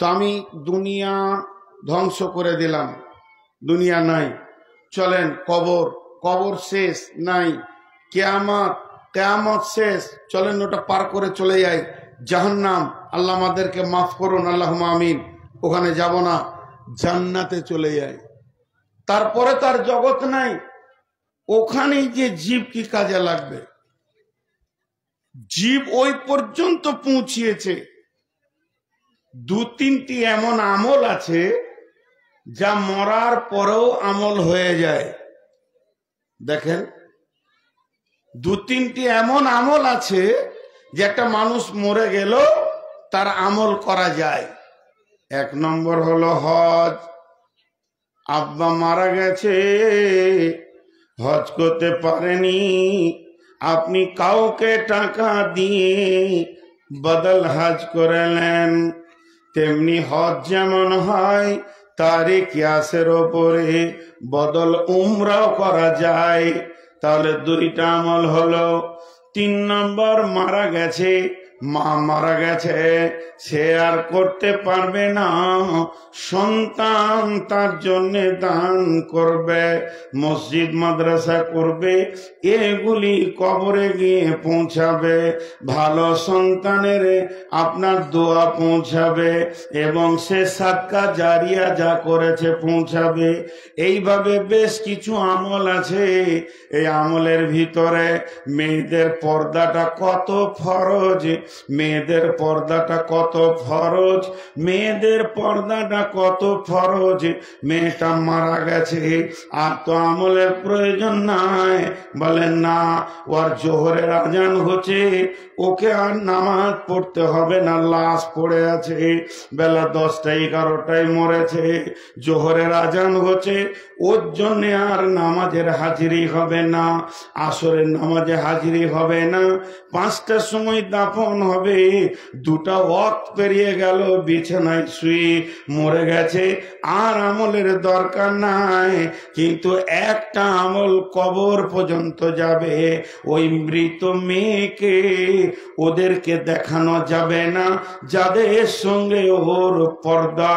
তো আমি দুনিয়া ধ্বংস করে দিলাম, দুনিয়া নাই, চলেন কবর, কবর শেষ নাই, কিয়ামত, কিয়ামত শেষ, চলেন ওটা পার করে চলে যাই জাহান্নাম, আল্লাহ আমাদেরকে মাফ করুন, আল্লাহুম্মা আমিন, ওখানে যাব না, জান্নাতে চলে যাই। তারপরে তার জগৎ নাই, ওখানেই যে জীব কি কাজে লাগবে? জীব ওই পর্যন্ত পৌঁছিয়েছে। দু তিনটি এমন আমল আছে যা মরার পরেও আমল হয়ে যায়। দেখেন, দু তিনটি এমন আমল আছে যে একটা মানুষ মরে গেল তার আমল করা যায়। এক নম্বর হলো হজ। আব্বা মারা গেছে, হজ করতে পারেনি, আপনি কাউকে টাকা দিয়ে বদল হজ করালেন। তেমনি হজ যেমন হয় তারই কিয়াসের ওপরে বদল উমরাও করা যায়। তাহলে দুইটা আমল হলো। 3 নম্বর, মারা গেছে, মা মারা গেছে, সে আর করতে পারবে না, সন্তান তার জন্য দান করবে, মসজিদ মাদ্রাসা করবে, এগুলি কবরে গিয়ে পৌঁছাবে, ভালো সন্তানের আপনার দোয়া পৌঁছাবে এবং সে সাদকা জারিয়া যা করেছে পৌঁছাবে। এইভাবে বেশ কিছু আমল আছে। এই আমলের ভিতরে মেয়েদের পর্দাটা কত ফরজ, মেয়েদের পর্দাটা কত ফরজ, মেয়েদের পর্দাটা কত ফরজ। মেয়েটা মারা গেছে, আর তো আমলের প্রয়োজন নাই। বলেন না, ওর জোহরের আজান হচ্ছে, ওকে আর নামাজ পড়তে হবে না, লাশ পড়ে আছে, বেলা 10টা 11টায় মরেছে, জোহরের আজান হচ্ছে, ওর জন্য আর নামাজের হাজিরি হবে না, আসরের নামাজে হাজিরি হবে না, 5টার সময় দাফন হবে, 2টা ওয়াক্ত পেরিয়ে গেল, বিছানায় শুয়ে মরে গেছে, আর আমলের দরকার নাই। কিন্তু একটা আমল কবর পর্যন্ত যাবে। ওই মৃত মেয়েকে ওদেরকে দেখানো যাবে না যাদের সঙ্গে ওর পর্দা।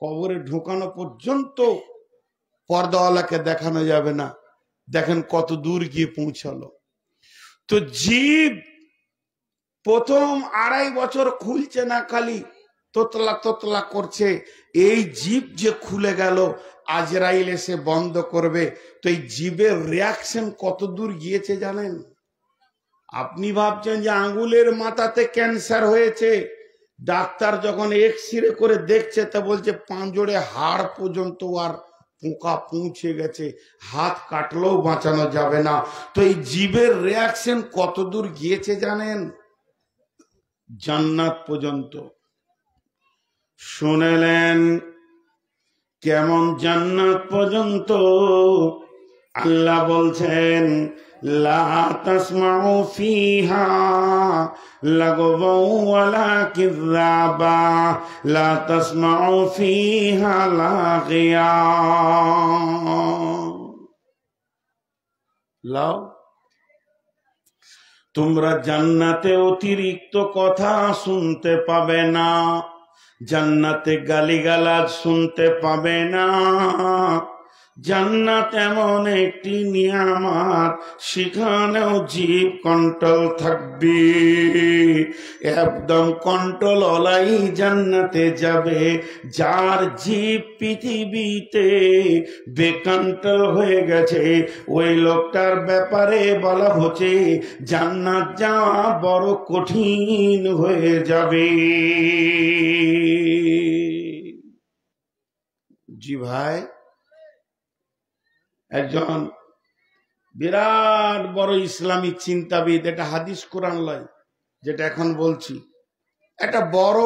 কবরে ঢোকানো পর্যন্ত পর্দাওয়ালাকে দেখানো যাবে না। দেখেন কত দূর গিয়ে পৌঁছালো। তো জীব প্রথম 2.5 বছর খুলছে না, খালি তোতলা তোতলা করছে। এই জীব যে খুলে গেল, আজরাইল এসে বন্ধ করবে। তো এই জীবের রিয়াকশন কত দূর গিয়েছে জানেন? আপনি ভাবছেন যে আঙ্গুলের মাথাতে ক্যান্সার হয়েছে, ডাক্তার যখন এক্সরে করে দেখছে তা বলছে পাঁজরে হাড় পর্যন্ত আর পোকা পৌঁছে গেছে, হাত কাটলেও বাঁচানো যাবে না। তো এই জীবের রিয়াকশন কত দূর গিয়েছে জানেন? জান্নাত পর্যন্ত। শুনেলেন কেমন জান্নাত পর্যন্ত? আল্লাহ বলছেন, লা তাসমাউ ফিহা লাগওয়ান ওয়ালা কিযাবা, লা তাসমাউ ফিহা লাগিয়া। লাও, তোমরা জান্নাতে অতিরিক্ত কথা শুনতে পাবে না, জান্নাতে গালিগালাজ শুনতে পাবে না। জান্নাত এমন একটি নিয়ামত, সেখানেও জীব কন্ট্রোল থাকবে। একদম কন্ট্রোল ওলাই জান্নাতে যাবে। যার জীব পৃথিবীতে বেকন্ট্রোল হয়ে গেছে, ওই লোকটার ব্যাপারে বলা হচ্ছে জান্নাত যাওয়া বড় কঠিন হয়ে যাবে। জি ভাই, একজন বিরাট বড় ইসলামী চিন্তাবিদ, এটা হাদিস কোরআন লয় যেটা এখন বলছি, একটা বড়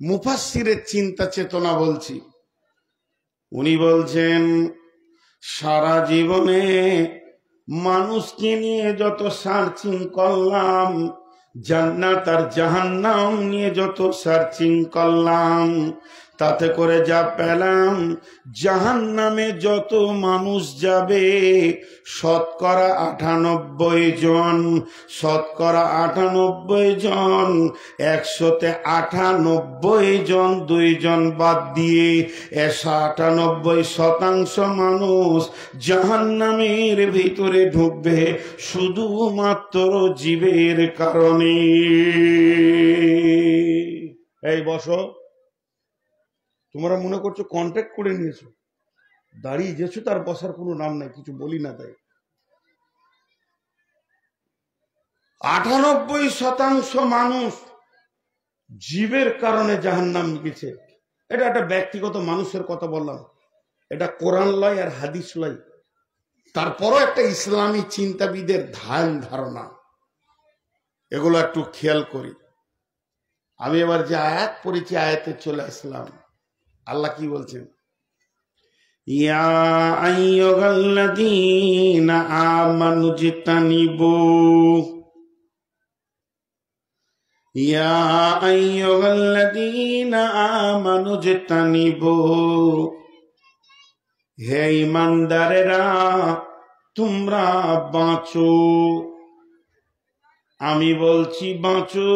মুফাসসিরের চিন্তা চেতনা বলছি। উনি বলছেন, সারা জীবনে মানুষকে নিয়ে যত সার্চিং করলাম, জান্নাত আর জাহান্নাম নিয়ে যত সার্চিং করলাম, তাতে করে যা পেলাম, জাহান্নামে যত মানুষ যাবে শতকরা 98 জন, শতকরা 98 জন, 100তে 98 জন, 2 জন বাদ দিয়ে 98% মানুষ জাহান্নামের ভিতরে ঢুকবে শুধুমাত্র জীবের কারণে। এই বসো, তোমরা মনে করছো কন্ট্যাক্ট করে নিয়েছো, দাঁড়িয়ে যেছো, তার বসার কোনো নাম নাই, কিছু বলি না তাই। 98% মানুষ জীবের কারণে জাহান্নাম গেছে। এটা একটা ব্যক্তিগত মানুষের কথা বললাম, এটা কোরআন লয় আর হাদিস লয়, তারপরও একটা ইসলামী চিন্তাবিদের ধারণা, এগুলো একটু খেয়াল করি। আমি এবার যে আয়াত পড়েছি আয়াতে চলে আসলাম। আল্লাহ কি বলছেন? ইয়া আইয়ুহাল্লাযীনা আমানু জিতানিবু, ইয়া আইয়ুহাল্লাযীনা আমানু জিতানিবু, হে ঈমানদারেরা তোমরা বাঁচো। আমি বলছি বাঁচো,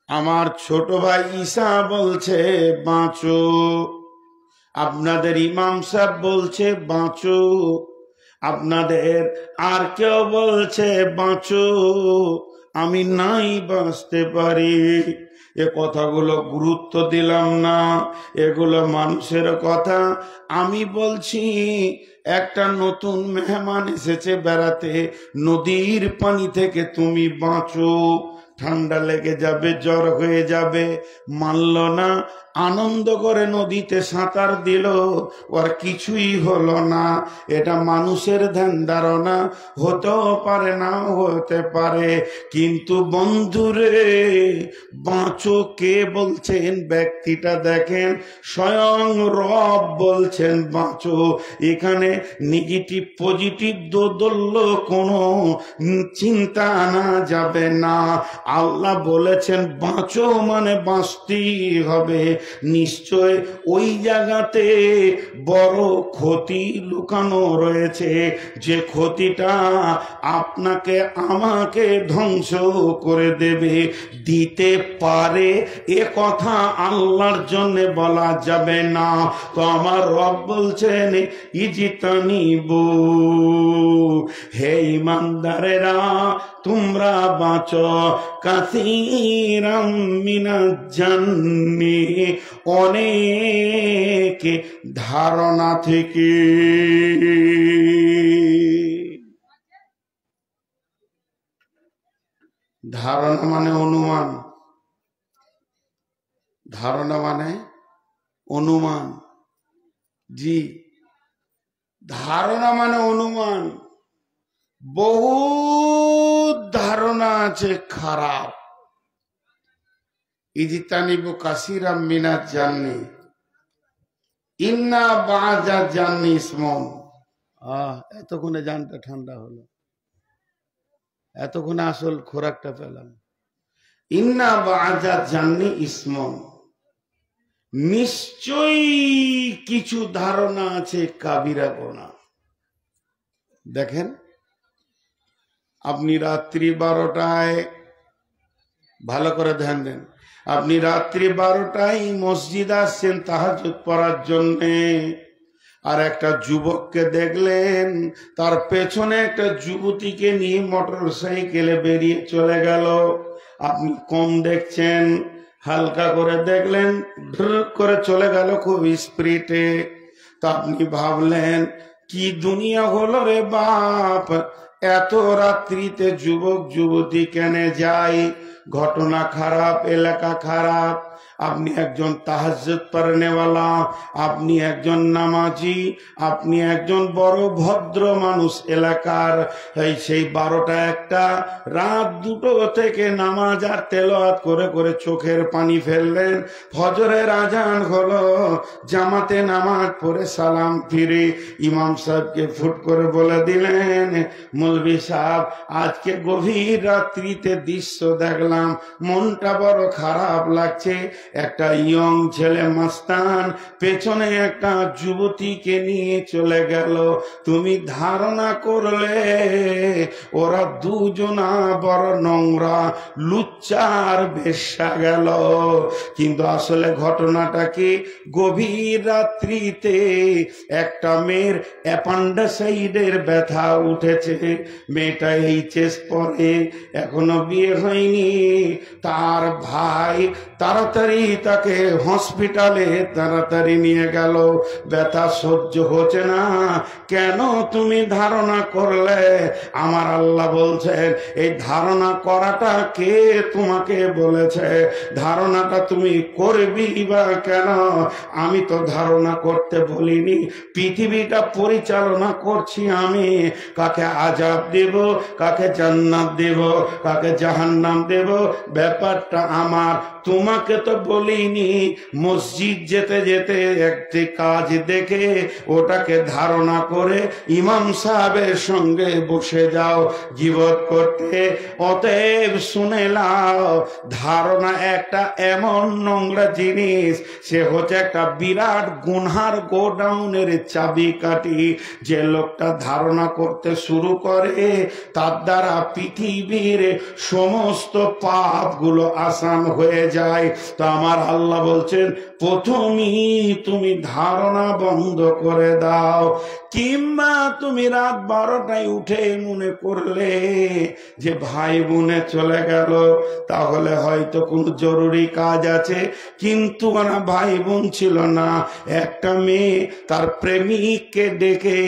আমার ছোট ভাই ঈসা বলছে বাঁচো, আপনাদের ইমাম সাহেব বলছে বাঁচো, আপনাদের আর কেউ বলছে বাঁচো, আমি নাই বাঁচতে পারি। এ কথাগুলো গুরুত্ব দিলাম না, এগুলো মানুষের কথা। আমি বলছি একটা নতুন মেহমান এসেছে বেড়াতে, নদীর পানি থেকে তুমি বাঁচো, ঠান্ডা লেগে যাবে, জ্বর হয়ে যাবে, মানল না, আনন্দ করে নদীতে সাঁতার দিল, ওর কিছুই হলো না। এটা মানুষের ধ্যান ধারণা, হতেও পারে না হতে পারে, কিন্তু বন্ধুরে বাঁচো কে বলছেন? ব্যক্তিটা দেখেন, স্বয়ং রব বলছেন বাঁচো। এখানে নেগেটিভ পজিটিভ দোদল্য কোনো চিন্তা আনা যাবে না। আল্লাহ বলেছেন বাঁচো মানে বাঁচতেই হবে। নিশ্চয় ওই জায়গাতে বড় ক্ষতি লুকানো রয়েছে, যে ক্ষতিটা আপনাকে আমাকে ধ্বংস করে দেবে, দিতে পারে, এ কথা আল্লাহর জন্য বলা যাবে না। তো আমার রব বলছেন ইজিতানিবু, হে ঈমানদারেরা তোমরা বাঁচো, কাসীরাম মিনাজ জান্নি, অনেক ধারণা থেকে। ধারণা মানে অনুমান, ধারণা মানে অনুমান, জি, ধারণা মানে অনুমান। বহু ধারণা আছে খারাপ। ইজতানিবু কাসীরাম মিনাজ জান্নি, ইন্না বা'দা জান্নি ইসমুন। এতক্ষণে জানটা ঠান্ডা হলো, এতক্ষণে আসল খোরাকটা পেলাম। ইন্না বা'দা জান্নি ইসমুন, নিশ্চয়ই কিছু ধারণা আছে কাবিরা গুনাহ। দেখেন, আপনি রাত্রি 12টায়, ভালো করে ধ্যান দেন, আপনি রাত্রি 12টায় মসজিদ আসছেন তাহাজ্জুদ পড়ার জন্যে, আর একটা যুবককে দেখলেন তার পেছনে একটা যুবতীকে নিয়ে মোটর সাইকেলে বেরিয়ে চলে গেল। আপনি কম দেখছেন, হালকা করে দেখলেন, ঢ্রুর করে চলে গেল খুব স্পিডে। তো আপনি ভাবলেন কি দুনিয়া হলো রে বাপ, এত রাত্রিতে যুবক যুবতী কেন যায়? ঘটনা খারাপ, এলাকা খারাপ। আপনি একজন তাহাজ্জুদ পড়নেওয়ালা, আপনি একজন নামাজি, আপনি একজন বড় ভদ্র মানুষ এলাকার। সেই 12টা 1টা রাত 2টো থেকে নামাজ আর তেলাওয়াত করে করে চোখের পানি ফেললেন। ফজরের আজান হলো, জামাতে নামাজ পড়ে সালাম ফিরে ইমাম সাহেবকে ফুট করে বলে দিলেন, মৌলভী সাহেব আজকে গভীর রাত্রিতে দৃশ্য দেখলাম, মনটা বড় খারাপ লাগছে, একটা ইয়ং ছেলে মাস্তান পেছনে একটা যুবতীকে নিয়ে চলে গেল। তুমি ধারণা করলে ওরা দুজনা বড় নোংরা লুচ্চার বেশ্যা গেল। কিন্তু আসলে ঘটনাটা কি, গভীর রাত্রিতে একটা মেয়ের অ্যাপেন্ডিসাইটিসের ব্যথা উঠেছে। মেয়েটা এইচএস পড়ে, এখনো বিয়ে হয়নি। তার ভাই তাড়াতাড়ি তাকে হসপিটালে তাড়াতাড়ি নিয়ে গেল। ব্যথা সহ্য হচ্ছে না। কেন তুমি ধারণা করলে? আমার আল্লাহ বলছেন, এই ধারণা করাটা কে তোমাকে বলেছে? ধারণাটা তুমি করবি বা কেন? আমি তো ধারণা করতে বলিনি। পৃথিবীটা পরিচালনা করছি আমি। কাকে আযাব দেব, কাকে জান্নাত দেব, কাকে জাহান্নাম দেব, ব্যাপারটা আমার। তোমাকে তো বলিনি মসজিদ যেতে যেতে একটি কাজ দেখে ওটাকে ধারণা করে ইমাম সাহেবের সঙ্গে বসে যাও গীবত করতে। অতএব শুনে নাও, ধারণা একটা এমন নোংরা জিনিস, সে হচ্ছে একটা বিরাট গুনহার গোডাউনের চাবিকাঠি। যে লোকটা ধারণা করতে শুরু করে তার দ্বারা পৃথিবীর সমস্ত পাপগুলো আসান হয়ে যায়। তো আমার আল্লাহ বলছেন, প্রথমেই তুমি ধারণা বন্ধ করে দাও। কিংবা তুমি রাত 12টায় উঠে মনে করলে যে ভাই বোনে চলে গেল, তাহলে হয়তো কোনো জরুরি কাজ আছে। কিন্তু ওরা ভাই বোন ছিল না, একটা মেয়ে তার প্রেমিককে ডেকে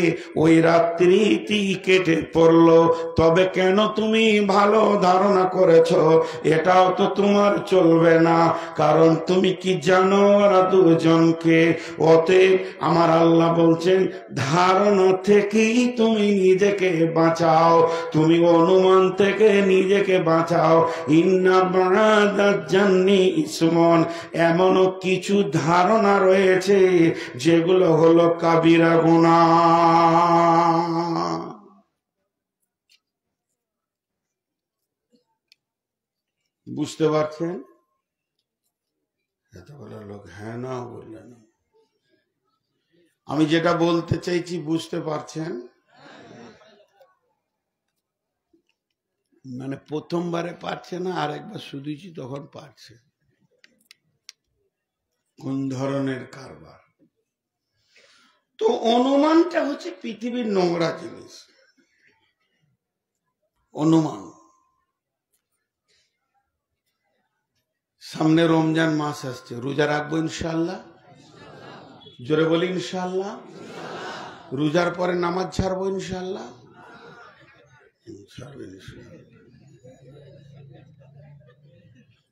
ওই রাত্রিটি কেটে পড়লো। তবে কেন তুমি ভালো ধারণা করেছো? এটাও তো তোমার চলবে না, কারণ তুমি কি জানো ওরা দুজনকে। অতএব আমার আল্লাহ বলছেন, ধারণা থেকেই তুমি নিজেকে বাঁচাও, তুমি অনুমান থেকে নিজেকে বাঁচাও। ইন্না বা'দাল জান্নি ইসমন, এমনও কিছু ধারণা রয়েছে যেগুলো হলো কাবিরা গুনাহ। বুঝতে পারছেন? এত বড় লোক হ্যাঁ না বললেন। আমি যেটা বলতে চাইছি বুঝতে পারছেন? মানে প্রথমবারে পারছে না, আরেকবার শুধুছি তখন পারছে। কোন ধরনের কারবার? তো অনুমানটা হচ্ছে পৃথিবীর নোংরা জিনিস। অনুমান। সামনে রমজান মাস আসছে, রোজা রাখবো ইনশাআল্লাহ। জোরে বলি ইনশাআল্লাহ। রোজার পরে নামাজ ছাড়বো ইনশাআল্লাহ।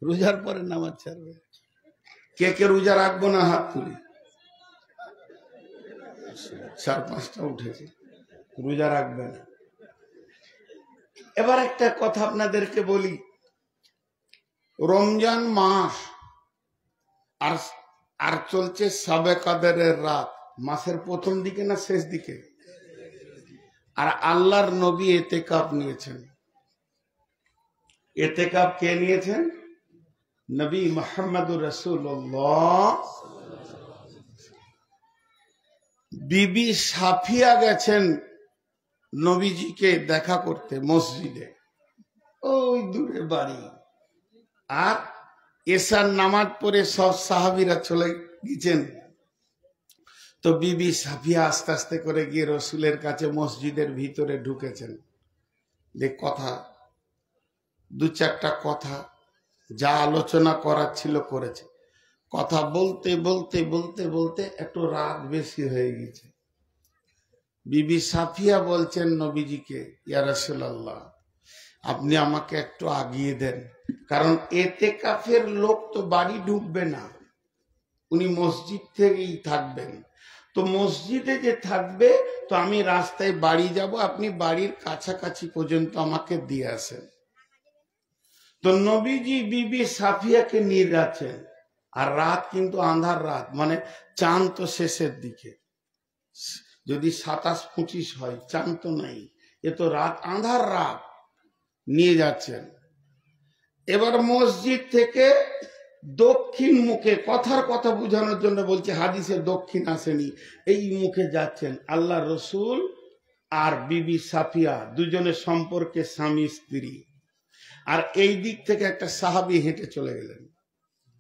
রোজার পরে নামাজ ছাড়বে। কে কে রোজা রাখবো না হাত তুলি। 4-5টা উঠেছে, রোজা রাখবে না। এবার একটা কথা আপনাদেরকে বলি, রমজান মাস আর চলছে শবে কদরের রাত। মাসের প্রথম দিকে না শেষ দিকে? আর আল্লাহর নবী এতেকাফ নিয়েছেন। এতেকাফ কে নিয়েছেন? নবী মুহাম্মদুর রাসূলুল্লাহ। বিবি সাফিয়া গেছেন নবীজিকে দেখা করতে মসজিদে, ওই দূরে বাড়ি। আর এশার নামাজ পড়ে সব সাহাবীরা চলে গেছেন। তো বিবি সাফিয়া আস্তে আস্তে করে গিয়ে রসুলের কাছে মসজিদের ভিতরে ঢুকেছেন। যে কথা, 2-4টা কথা যা আলোচনা করার ছিল করেছে। কথা বলতে বলতে বলতে বলতে একটু রাত বেশি হয়ে গেছে। বিবি সাফিয়া বলছেন নবীজিকে, ইয়া রাসূলুল্লাহ, আপনি আমাকে একটু আগিয়ে দেন, কারণ এতেকাফের লোক তো বাড়ি ঢুকবে না, উনি মসজিদ থেকেই থাকবেন। তো মসজিদে যে থাকবে, তো আমি রাস্তায় বাড়ি যাব, আপনি বাড়ির কাছাকাছি পর্যন্ত আমাকে দিয়ে আসেন। তো নবীজি বিবি সাফিয়াকে নিয়ে যাচ্ছেন। আর রাত কিন্তু আন্ধার রাত, মানে চাঁদ তো শেষের দিকে। যদি 27-25 হয়, চাঁদ তো নাই, এ তো রাত, আন্ধার রাত। নিয়ে যাচ্ছেন। এবার মসজিদ থেকে দক্ষিণ মুখে, কথার কথা বোঝানোর জন্য বলছে, হাদিসে দক্ষিণ আসেনি, এই মুখে যাচ্ছেন আল্লাহ রসুল আর বিবি সাফিয়া, দুজনের সম্পর্কে স্বামী স্ত্রী। আর এই দিক থেকে একটা সাহাবী হেঁটে চলে গেলেন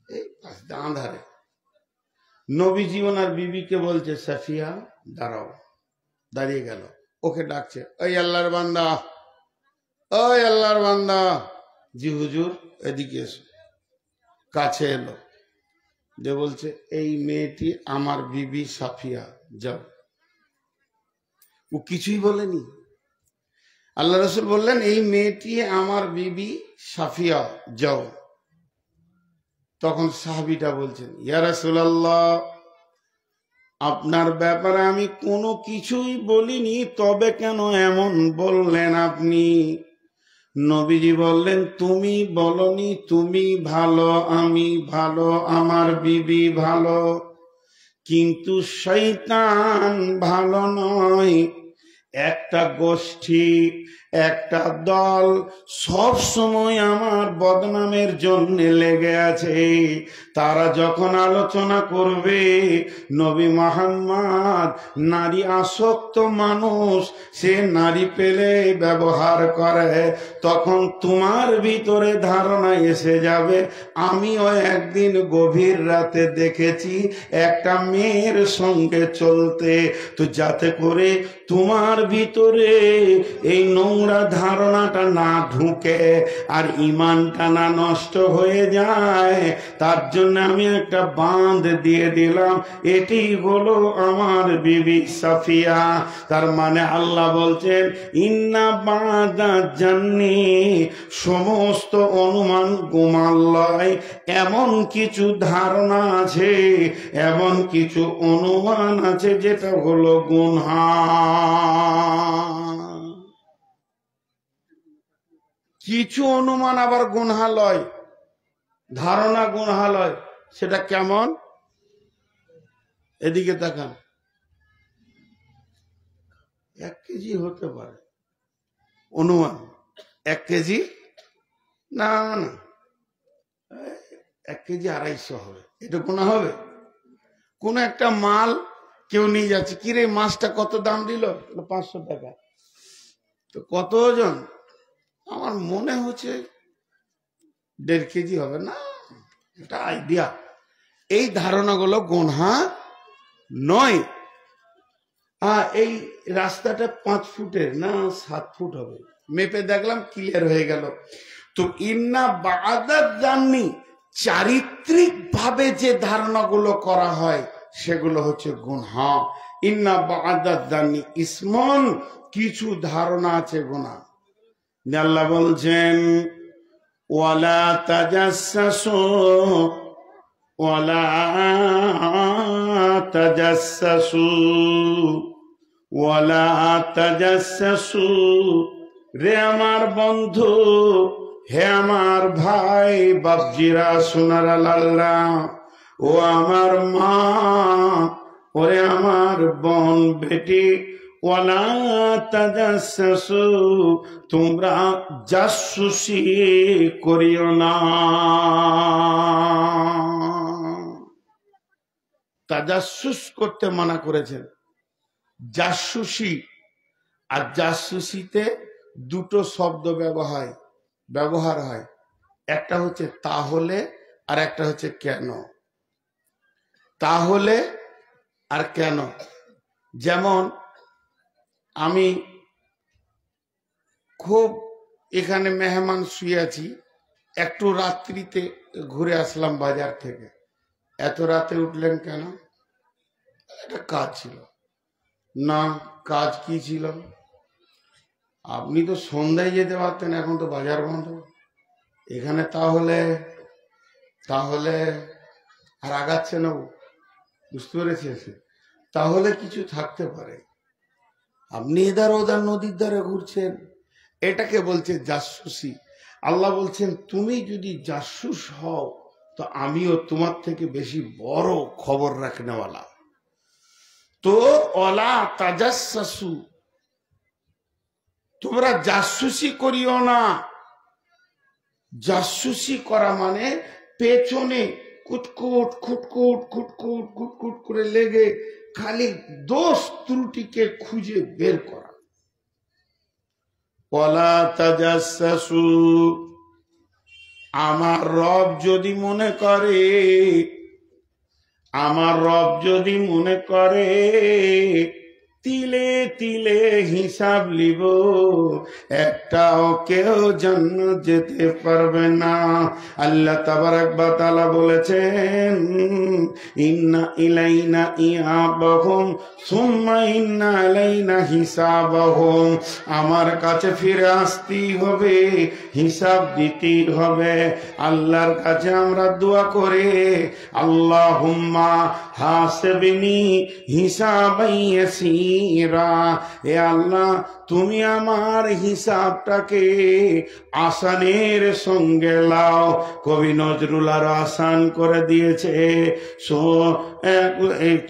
এই আঁধারে। নবীজি ওনার বিবিকে বলছে, সাফিয়া দাঁড়াও। দাঁড়িয়ে গেল, ওকে ডাকছে, ওই আল্লাহর বান্দা, ওই আল্লাহর বান্দা। জি হুজুর, এদিকে এসো। কাছে এলো, যে বলছে, এই মেয়েটি আমার বিবি সাফিয়া, যাও। ও কিছুই বলেনি। আল্লাহ রসুল বললেন, এই মেয়েটি আমার বিবি সাফিয়া, যাও। তখন সাহাবীটা বলছেন, ইয়া রাসূলুল্লাহ, আপনার ব্যাপারে আমি কোনো কিছুই বলিনি, তবে কেন এমন বললেন আপনি? নবীজি বললেন, তুমি বলনি তুমি ভালো, আমি ভালো, আমার বিবি ভালো, কিন্তু শয়তান ভালো নয়। একটা গোষ্ঠী, একটা দল সব সময় আমার বদনামের জন্য লেগে আছে। তারা যখন আলোচনা করবে নবী মুহাম্মদ নারী আসক্ত মানুষ, সে নারী পেলে ব্যবহার করে, তখন তোমার ভিতরে ধারণা এসে যাবে, আমিও একদিন গভীর রাতে দেখেছি একটা মেয়ের সঙ্গে চলতে। তো যাতে করে তোমার ভিতরে এই নোংরা ধারণাটা না ঢুকে আর ইমানটা না নষ্ট হয়ে যায়, তার জন্য আমি একটা বাঁধ দিয়ে দিলাম, এটি হলো আমার বিবি সাফিয়া। তার মানে আল্লাহ বলছেন, ইন্না বাদা জান্নি, সমস্ত অনুমান গোমান লয়, এমন কিছু ধারণা আছে, এমন কিছু অনুমান আছে যেটা হলো গুনহা। কিছু অনুমান আবার গুনহা লয়, ধারণা গুনহা লয়। সেটা কেমন? এদিকে তাকান। 1 কেজি হতে পারে অনুমান, 1 কেজি না, না 1 কেজি 250 হবে, এটা গুনাহ হবে? কোন একটা মাল কেউ নিয়ে যাচ্ছে, কিরে মাছটা কত দাম দিল? 500 টাকা। তো কত ওজন? আমার মনে হচ্ছে 1.5 কেজি হবে। না, এটা আইডিয়া। এই ধারণাগুলো গুনহা নয়। এই রাস্তাটা 5 ফুটের না 7 ফুট হবে, মেপে দেখলাম, ক্লিয়ার হয়ে গেল। তো ইন্না বাদাত জাননি, চারিত্রিক ভাবে যে ধারণাগুলো করা হয় সেগুলো হচ্ছে গুনহা। ইন্না বাদাত জাননি ইসমন, কিছু ধারণা আছে গুনাহ। আল্লাহ বলছেন, ওয়ালা তাজাসসু ওয়ালা তাজাসসু ওয়ালা তাজাসসু। রে আমার বন্ধু, হে আমার ভাই বাপজিরা, সোনারা লাল্লা, ও আমার মা, ওরে আমার বোন বেটি, ওয়ালা তাজাসসু, তোমরা জাসুসি করিও না। তাজাসুস করতে মানা করেছেন। জাসুসি আর জাসুসিতে দুটো শব্দ ব্যবহার হয়, একটা হচ্ছে তাহলে আর একটা হচ্ছে কেন। তাহলে আর কেন, যেমন আমি খুব এখানে মেহমান শুয়ে আছি, একটু রাত্রিতে ঘুরে আসলাম বাজার থেকে, এত রাতে উঠলেন কেন? একটা কাজ ছিল। না, কাজ কি ছিল? আপনি তো সন্ধ্যায় যেতে পারতেন, এখন তো বাজার বন্ধ। এখানে তাহলে আর আগাচ্ছে না, বুঝতে পেরেছি। তাহলে কিছু থাকতে পারে। আপনি এধার ওধার নদীর ধারে ঘুরছেন, এটাকে বলছে জাসুসি। আল্লাহ বলছেন, তুমি যদি জাসুস হও তো আমিও তোমার থেকে বেশি বড় খবর রাখনেওয়ালা। তো ওয়ালা তাজাসসু, তোমরা জাসুসি করিও না। জাসুসি করা মানে পেছনে কুটকুট খুটকুট খুটকুট খুটকুট করে লেগে খালি দোষ ত্রুটিকে খুঁজে বের করা। ওয়ালা তাজাসসু, আমার রব যদি মনে করে, আমার রব যদি মনে করে তিলে তিলে হিসাব লিব, একটাও কেউ জান্নাত যেতে পারবে না। আল্লাহ তাবারাক ওয়া তাআলা বলেছেন, ইন্না ইলাইনা ইয়াবাহুম সুম্মা ইন্না আলাইনা হিসাবাহুম, আমার কাছে ফিরে আসতেই হবে, হিসাব দিতেই হবে। আল্লাহর কাছে আমরা দোয়া করে, আল্লাহুম্মা হাসিবনি হিসাবান ইয়াসীরা, এ আল্লাহ তুমি আমার হিসাবটাকে আসানের সঙ্গে লাও। কবি নজরুল আর আসান করে দিয়েছে,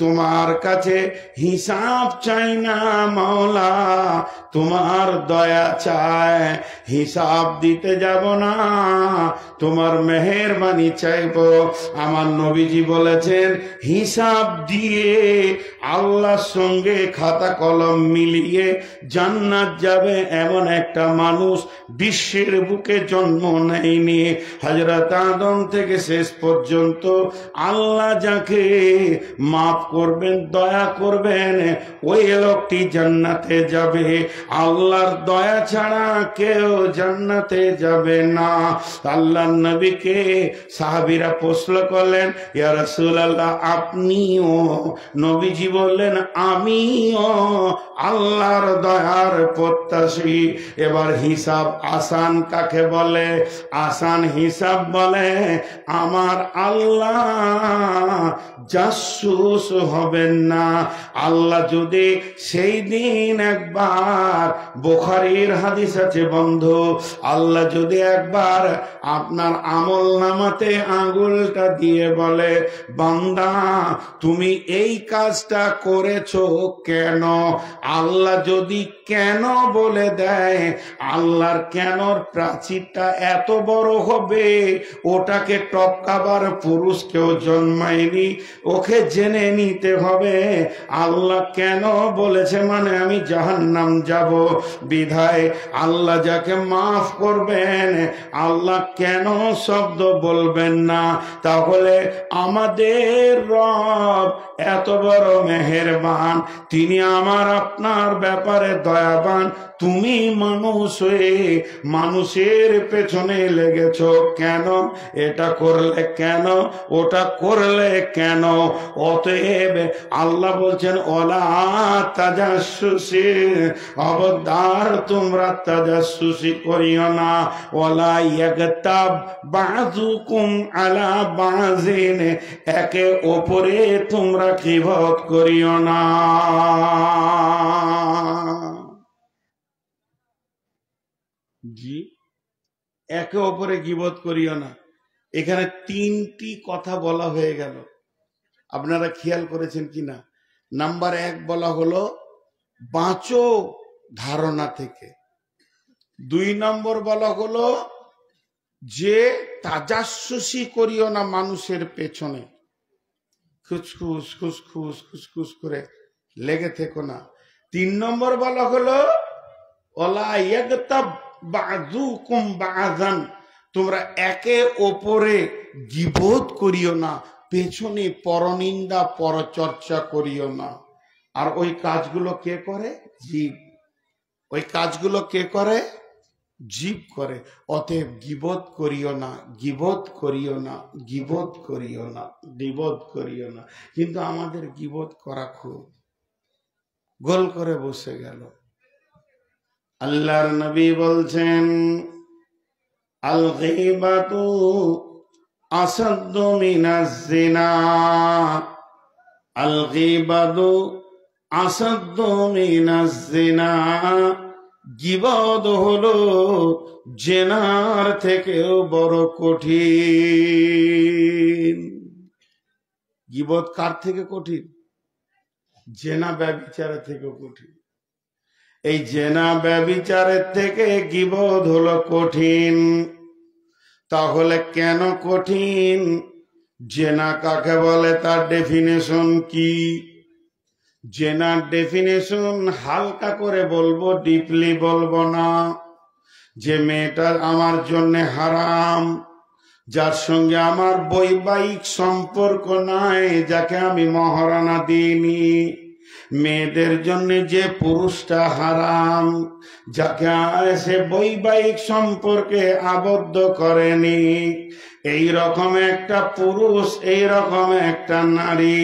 তোমার কাছে হিসাব চাই না মাওলা, তোমার দয়া চায়। হিসাব দিতে যাব না, তোমার মেহেরবানি চাইব। আমার নবীজি বলেছেন, হিসাব দিয়ে আল্লাহর সঙ্গে খাতা কলম মিলিয়ে জান্নাত যাবে এমন একটা মানুষ বিশ্বের বুকে জন্ম নেয়নি। হযরত আদম থেকে শেষ পর্যন্ত আল্লাহ যাকে মাফ করবেন, দয়া করবেন, ওই লোকটি জান্নাতে যাবে। আল্লাহর দয়া ছাড়া কেউ জান্নাতে যাবে না। আল্লাহর নবীকে সাহাবীরা প্রশ্ন করলেন, ইয়া রাসূলুল্লাহ আপনিও? নবীজি বললেন, আমিও আল্লাহর দয়ার প্রত্যাশী। এবার হিসাব আসান কাকে বলে? আসান হিসাব বলে আমার আল্লাহ জাসুস হবেন না। আল্লাহ যদি সেই দিন একবার, বুখারীর হাদিস আছে বন্ধু, আল্লাহ যদি একবার আপনার আমল নামাতে আঙ্গুলটা দিয়ে বলে, বান্দা তুমি এই কাজটা করেছো কেন? আল্লাহ যদি কেন বলে দেয়, আল্লাহর কেনর প্রাচীরটা এত বড় হবে, ওটাকে টপকাবার পুরুষ কেউ জন্মায়নি, ওকে জেনে নিতে হবে আল্লাহ কেন বলেছে, মানে আমি জাহান্নাম যাব। বিধায় আল্লাহ যাকে মাফ করবেন, আল্লাহ কেন শব্দ বলবেন না? তাহলে আমাদের রব এত বড় মেহেরবান, তিনি আমার আপনার ব্যাপারে দয়াবান। তুমি মানুষ হয়ে মানুষের পেছনে লেগেছ কেন? এটা করলে কেন? ওটা করলে কেন? অতএব আল্লাহ বলছেন, ওলা তাজাসসুসি, খবরদার তোমরা তাজাসসুসি করিও না। ওলা ইয়াগতাব বাযুকুম আলা বাযিন, একে অপরে তোমরা গীবত করিও না। জি, একে অপরে গীবত করিও না। এখানে তিনটি কথা বলা হয়ে গেল, আপনারা খেয়াল করেছেন কিনা? নাম্বার 1 বলা হলো বাঁচো ধারণা থেকে। 2 নম্বর বলা হলো যে তাজাসসুসি করিও না মানুষের পেছনে, খুসখুস খুসখুস খুসখুস করে লেগে থেকো না। 3 নম্বর বলা হলো ওয়ালা ইয়াগতাব বাযুকুম বাযান, তোমরা একে অপরে গীবত করিও না, পেছনে পরনিন্দা পরচর্চা করিও না। আর ওই কাজগুলো কে করে? জীব। ওই কাজগুলো কে করে? জীব করে। অতএব গীবত করিও না, গীবত করিও না, গীবত করিও না, গীবত করিও না। কিন্তু আমাদের গীবত করা খুব গোল করে বসে গেল। আল্লাহর নবী বলছেন, আল গীবাতু আসাদ্দু মিনাজ জিনা, আল গীবাতু আসাদ্দু মিনাজ জিনা, গীবত হলো জেনার থেকেও বড় কঠিন। গীবত কার থেকে কঠিন? জেনা ব্যভিচারের থেকে কঠিন। এই জেনা ব্যভিচারের থেকে গীবত হলো কঠিন। তাহলে কেন কঠিন? জেনা কাকে বলে তার ডেফিনেশন কি? জেনার ডেফিনেশন হালকা করে বলবো, ডিপলি বলবো না। যে মেয়েটা আমার জন্য হারাম, যার সঙ্গে আমার বৈবাহিক সম্পর্ক নাই, যাকে আমি মহারানা দিইনি। মেয়েদের জন্য যে পুরুষটা হারাম, যাকে সে বৈবাহিক সম্পর্কে আবদ্ধ করেনি, এই রকম একটা পুরুষ, এই রকম একটা নারী,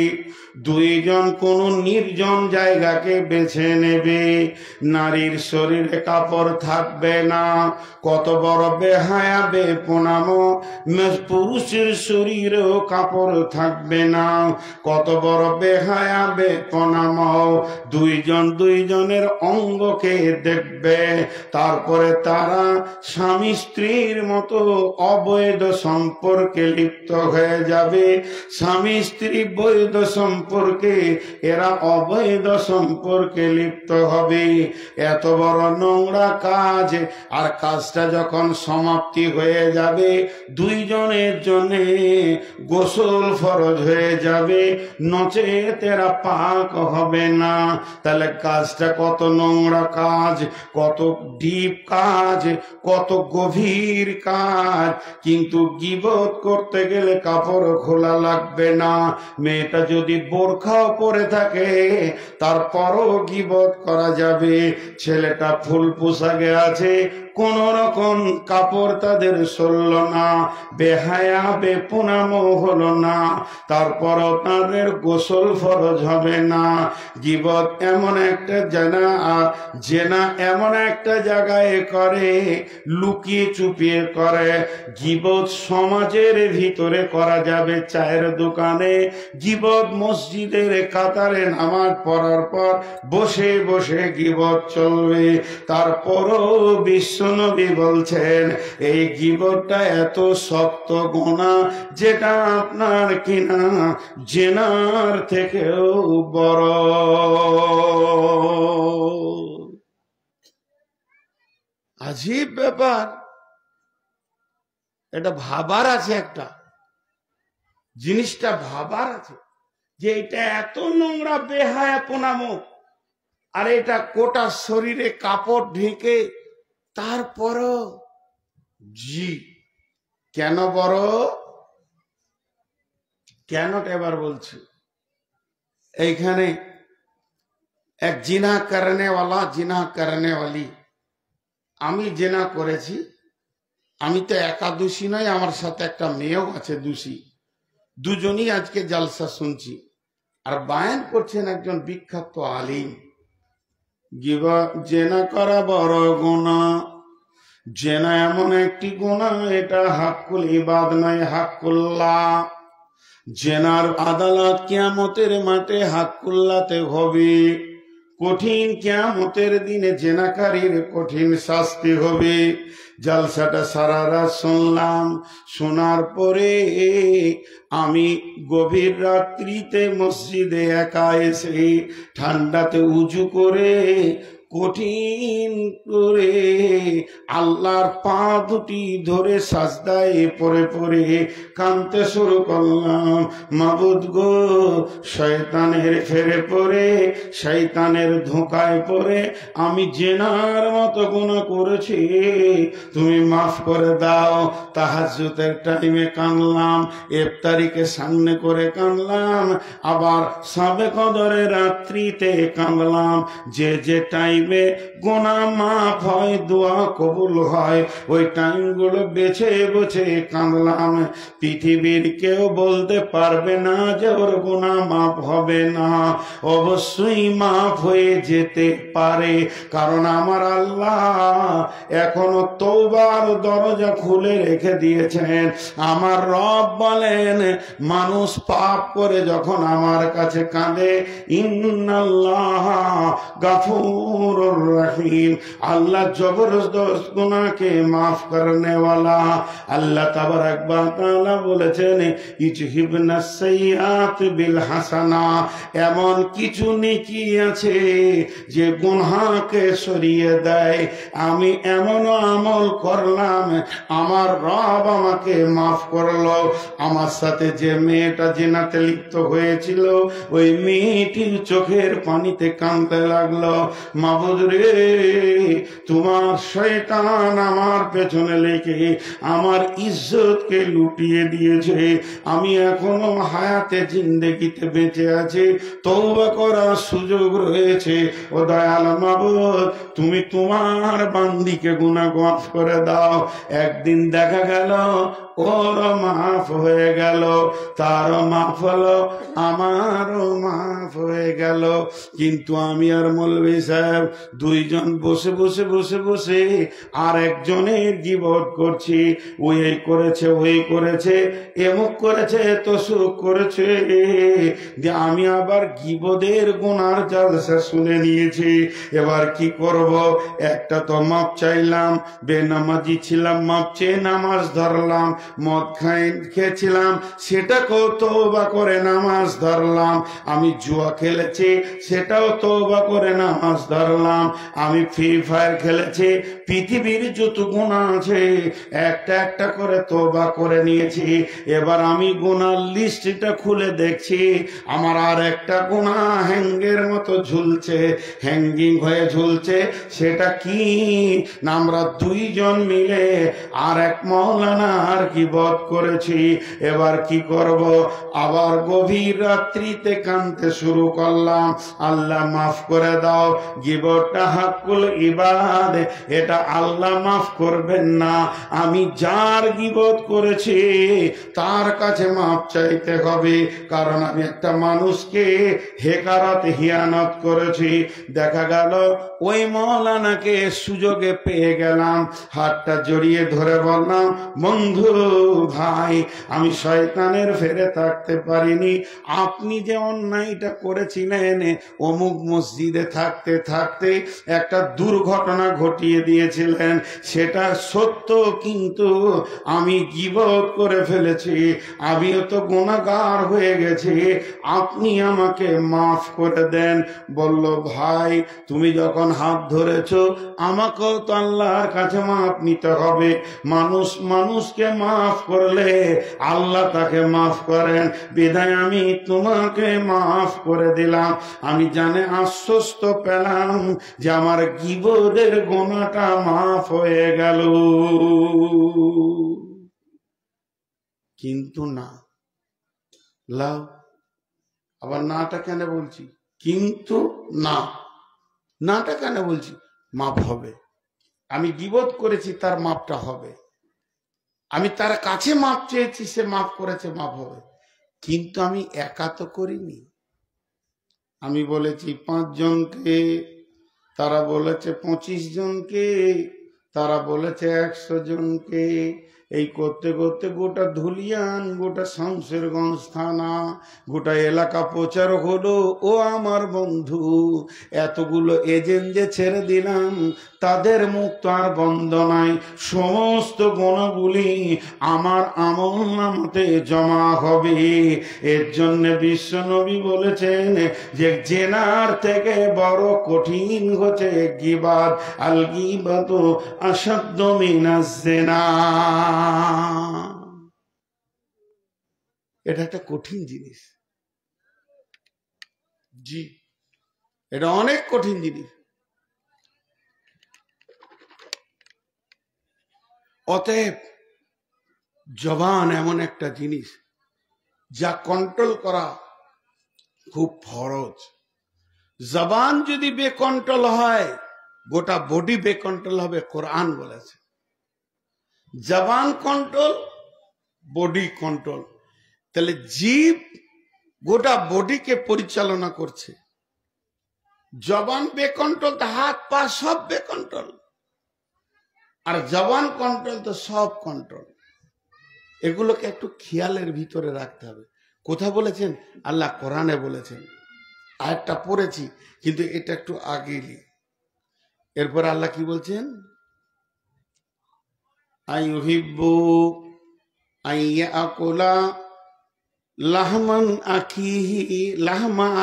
দুইজন কোন নির্জন জায়গাকে বেছে নেবে। নারীর শরীরে কাপড় থাকবে না, কত বড় বেহায়া বেপনামো। পুরুষের শরীরেও কাপড় থাকবে না, কত বড় বেহায়া বেপনামো। দুইজন দুইজনের অঙ্গকে দেখবে, তারপরে তারা স্বামী স্ত্রীর মতো অবৈধ সম্পর্কে লিপ্ত হয়ে যাবে। স্বামী স্ত্রী বৈধ সম্পর্কে, এরা অবৈধ সম্পর্কে লিপ্ত হবে। এত বড় নোংরা কাজ। আর কাজটা যখন সমাপ্তি হয়ে যাবে, দুইজনের জন্য গোসল ফরজ হয়ে যাবে, নচেত এরা পাক হবে না। তাহলে কাজটা কত নোংরা কাজ, কত ডিপ কাজ, কত গভীর কাজ। কিন্তু গীবত করতে গেলে কাপড় খোলা লাগবে না। মেয়েটা যদি বোরখাও পরে থাকে, তারপরও গীবত করা যাবে। ছেলেটা ফুল পোশাকে আছে, কোন রকম কাপড় তাদের সরল না, বেহায়া বেপনামো হলো না, তারপরও তাদের গোসল ফরজ হবে না। গীবত এমন একটা জেনা এমন একটা জায়গায় করে, লুকিয়ে চুপিয়ে করে। গীবত সমাজের ভিতরে করা যাবে, চায়ের দোকানে গীবত, মসজিদের কাতারে নামাজ পড়ার পর বসে বসে গীবত চলবে। তারপরও বিশ্বনবী বলছেন এই গীবতটা এত শক্ত গুনাহ, যেটা আপনার কিনা জেনার থেকেও বড়। আজীব ব্যাপার। এটা ভাবার আছে, একটা জিনিসটা ভাবার আছে যে এটা এত নোংরা বেহায়াপনামো, আর এটা গোটা শরীরে কাপড় ঢেকে। তারপরও জি কেন বড়? কেনটা এবার বলছি। এইখানে এক জিনা করনেওয়ালা, জিনা করনেওয়ালি, আমি জিনা করেছি, আমি তো একা দোষী নই, আমার সাথে একটা মেয়েও আছে দোষী। দুজনই আজকে জালসা শুনছি। আর বায়ান করছেন একজন বিখ্যাত আলিম। জেনা করা বড় গুনাহ। জেনা এমন একটি গুনাহ, এটা হাক্কুল ইবাদ নয়, হাক্কুল্লাহ। জেনার আদালত কিয়ামতের মাঠে হাক্কুল্লাতে হবে। কঠিন কিয়ামতের দিনে জেনাকারীর কঠিন শাস্তি হবে। জালসাটা সারা রাত শুনলাম। শোনার পরে আমি গভীর রাত্রিতে মসজিদে একা এসে ঠান্ডাতে উজু করে কঠিন করে আল্লাহর পা দুটি ধরে সাজদায় পড়ে পড়ে কাঁদতে শুরু করলাম। মাবুদ গো, শয়তানের ফেরে পড়ে, শয়তানের ধোঁকায় পড়ে আমি জেনার মতো গুনাহ করেছি, তুমি মাফ করে দাও। তাহাজ্জুদের টাইমে কাঁদলাম, ইফতারিকে সামনে করে কাঁদলাম, আবার সাবে কদরের রাত্রিতে কাঁদলাম। যে যে টাইমে গুনাহ মাফ হয়, দোয়া কবুল হয়, ওই টাইমগুলো বেছে বেছে কাঁদলাম। পৃথিবীর কেউ বলতে পারবে না যে ওর গুনাহ মাফ হবে না। অবশ্যই মাফ হয়ে যেতে পারে, কারণ আমার আল্লাহ এখনো তওবার দরজা খুলে রেখে দিয়েছেন। আমার রব বলেন, মানুষ পাপ করে যখন আমার কাছে কাঁদে, ইন্নাল্লাহ গাফুর গফুরুর রহিম। আল্লাহ জবরদস্ত গুনাহকে মাফ করনে ওয়ালা। আল্লাহ তাবারাক ওয়া তাআলা বলেছেন ইজহিবনাস সাইয়্যাত বিল হাসানা, এমন কিছু নেকি আছে যে গুনাহকে সরিয়ে দেয়। আমি এমন আমল করলাম, আমার রব আমাকে মাফ করলো। আমার সাথে যে মেয়েটা জিনাতে লিপ্ত হয়েছিল, ওই মেয়েটির চোখের পানিতে কাঁদতে লাগলো, মাবুদ রে, তোমার শয়তান আমার পেছনে লেগে আমার ইজ্জতকে লুটিয়ে দিয়েছে। আমি এখনো হায়াতে জিন্দেগিতে বেঁচে আছি, তওবা করার সুযোগ রয়েছে। ও দয়াল মাবুদ, তুমি তোমার বান্দিকে গুনাহ মাফ করে দাও। একদিন দেখা গেল ওর মাফ হয়ে গেল, তার মাফ হলো, আমারও মাফ হয়ে গেল। কিন্তু আমি আর মৌলভী সাহেব দুইজন বসে বসে বসে বসে আর একজনের গীবত করছি। ওই এই করেছে, ওই করেছে, এমুক করেছে, তসুক করেছে। যে আমি আবার গীবতের গুনার জালসা শুনে নিয়েছি। এবার কি করব? একটা তো মাপ চাইলাম, বেনামাজি ছিলাম, মাপ চেয়ে নামাজ ধরলাম। মদ খেয়েছিলাম, সেটাকেও তওবা করে নামাজ ধরলাম। আমি জুয়া খেলেছি, সেটাও তওবা করে নামাজ ধরলাম। আমি ফ্রি ফায়ার খেলেছি, পৃথিবীর যত গুনাহ আছে একটা একটা করে তওবা করে নিয়েছি। এবার আমি গুনার লিস্টটা খুলে দেখছি, আমার আর একটা গুনাহ হ্যাঙ্গের মতো ঝুলছে, হ্যাঙ্গিং হয়ে ঝুলছে। সেটা কি না, আমরা দুইজন মিলে আর এক মওলানার গীবত করেছি। এবার কি করব? আবার গভীর রাত্রিতে কাঁদতে শুরু করলাম, আল্লাহ মাফ করে দাও। গীবতটা হাক্কুল ইবাদ, এটা আল্লাহ মাফ করবেন না। আমি যার গীবত করেছি তার কাছে মাফ চাইতে হবে, কারণ আমি একটা মানুষকে হেকারত হিয়ানত করেছি। দেখা গেল ওই মওলানাকে সুযোগে পেয়ে গেলাম, হাতটা জড়িয়ে ধরে বললাম, বন্ধু ভাই, আমি শয়তানের ফেরে থাকতে পারিনি। আপনি যে অন্যায়টা করেছিলেন, অমুক মসজিদে থাকতে থাকতে একটা দুর্ঘটনা ঘটিয়ে দিয়েছিলেন, সেটা সত্য, কিন্তু আমি গীবত করে ফেলেছি, আমিও তো গুনাহগার হয়ে গেছি, আপনি আমাকে মাফ করে দেন। বলল, ভাই তুমি যখন হাত ধরেছো, আমাকেও তো আল্লাহর কাছে মাফ নিতে হবে। মানুষ মানুষকে মাফ করলে আল্লাহ তাকে মাফ করেন, বিধায় আমি তোমাকে মাফ করে দিলাম। আমি জানে আশ্বস্ত পেলাম যে আমার গীবতের গুনাহটা মাফ হয়ে গেল। কিন্তু না, লাও, আবার নাটা কেন বলছি? কিন্তু না, নাটা কেন বলছি? মাপ হবে। আমি গীবত করেছি, তার মাপটা হবে। আমি তার কাছে মাপ চেয়েছি, সে মাফ করেছে, মাপ হবে। কিন্তু আমি একা তো করিনি। আমি বলেছি 5 জনকে, তারা বলেছে 25 জনকে, তারা বলেছে 100 জনকে। এই করতে করতে গোটা ধুলিয়ান, গোটা শামশেরগঞ্জ থানা, গোটা এলাকা প্রচার হলো। ও আমার বন্ধু, এতগুলো এজেন্ট যে ছেড়ে দিলাম, তাদের মুখ তো আর বন্ধ নাই। সমস্ত গুণগুলি আমার আমলনামাতে জমা হবে। এর জন্য বিশ্বনবী বলেছেন যে জেনার থেকে বড় কঠিন হচ্ছে গীবাত, আল গীবাতু আশাদ্দু মিনাজ জিনা। এটা একটা কঠিন জিনিস, জি, এটা অনেক কঠিন জিনিস। অতএব জবান এমন একটা জিনিস যা কন্ট্রোল করা খুব ফরজ। জবান যদি বেকন্ট্রোল হয়, গোটা বডি বেকন্ট্রোল হবে। কোরআন বলেছে জবান কন্ট্রোল, বডি কন্ট্রোল। তাহলে জীব গোটা বডিকে পরিচালনা করছে। জবান বেকন্ট্রোল তো হাত পা সব বেকন্ট্রোল, আর জবান কন্ট্রোল তো সব কন্ট্রোল। এগুলোকে একটু খেয়ালের ভিতরে রাখতে হবে। কোথা বলেছেন? আল্লাহ কোরআনে বলেছেন। আয়াতটা পড়েছি, কিন্তু এটা একটু আগেই। এরপর আল্লাহ কি বলছেন, আইয়ুহিব্বু আইয়াকুলা লাহমা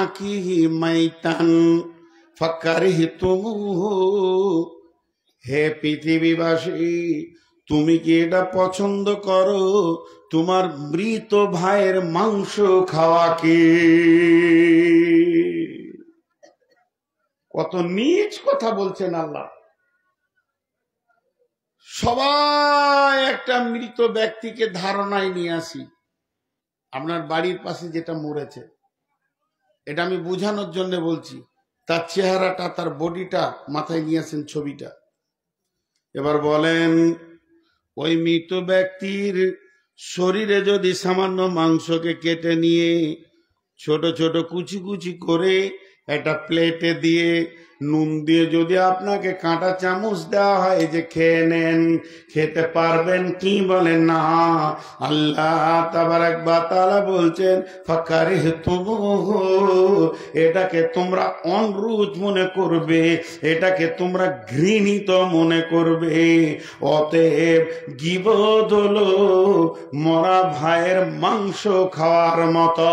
আকিহি মাইতান ফাকারিহতুমুহু। হে পৃথিবীবাসী, তুমি কি এটা পছন্দ করো তোমার মৃত ভাইয়ের মাংস খাওয়াকে? কত নীচ কথা বলছেন আল্লাহ। সবাই একটা মৃত ব্যক্তিকে ধারণায় নিয়ে আসি। আপনার বাড়ির পাশে যেটা মরেছে, এটা আমি বোঝানোর জন্য বলছি, তার চেহারাটা, তার বডিটা মাথায় নিয়ে আসেন, ছবিটা। এবার বলেন, ওই মৃত ব্যক্তির শরীরে যদি সামান্য মাংসকে কেটে নিয়ে ছোট ছোট কুচি কুচি করে একটা প্লেটে দিয়ে নুন দিয়ে যদি আপনাকে কাঁটা চামচ দেওয়া হয় যে খেয়ে নেন, খেতে পারবেন কি? বলেন না। আল্লাহ তাবারাক ওয়া তাআলা বলছেন ফাকারিহতুমুহু, এটাকে তোমরা অনুরোধ মনে করবে, এটাকে তোমরা ঘৃণিত মনে করবে। অতএব গীবত হলো মরা ভাইয়ের মাংস খাওয়ার মতো।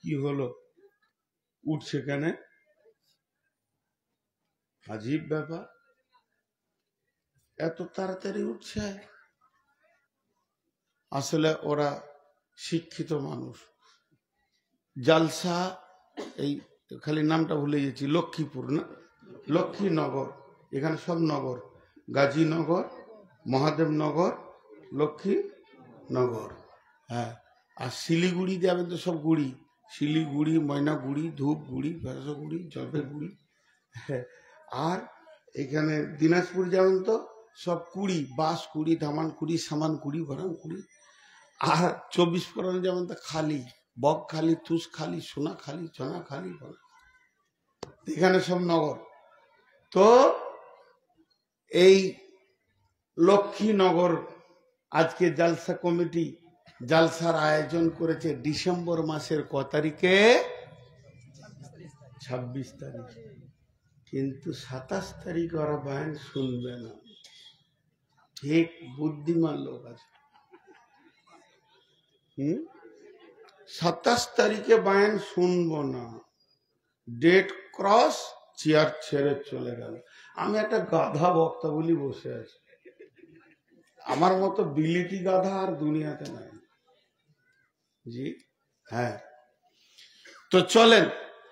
কি হলো, উঠছে কেন? আজীব ব্যাপার, এত তাড়াতাড়ি উঠছে। আসলে ওরা শিক্ষিত মানুষ। জালসা, এই খালি নামটা ভুলে গেছি, লক্ষ্মীপুর না লক্ষ্মীনগর, এখানে সব নগর, গাজীনগর, মহাদেবনগর, লক্ষ্মীনগর। হ্যাঁ, আর শিলিগুড়ি যাবেন তো সব গুড়ি, শিলিগুড়ি, ময়নাগুড়ি, ধূপগুড়ি, ভেষগুড়ি, জলপাইগুড়ি। হ্যাঁ, আর এখানে দিনাজপুর যাবেন তো সব কুড়ি, বাস কুড়ি, ধামান কুড়ি, সামান কুড়ি, ভরান কুড়ি। আর 24 পরগনা যেমন তো খালি, বক খালি, তুষ খালি, সোনা খালি, চনা খালি, এখানে সব নগর। তো এই লক্ষ্মীনগর আজকে জালসা কমিটি জালসার আয়োজন করেছে ডিসেম্বর মাসের ক তারিখে? 26 তারিখ। কিন্তু 27 তারিখ ওরা বয়ান শুনবে না। ঠিক বুদ্ধিমান লোক আছে। 27 তারিখে বয়ান শুনবো না, ডেট ক্রস, চেয়ার ছেড়ে চলে গেল। আমি একটা গাধা বক্তা বলি বসে আছি, আমার মতো বিলিতি গাধা আর দুনিয়াতে নাই। জি হ্যাঁ, তো চলেন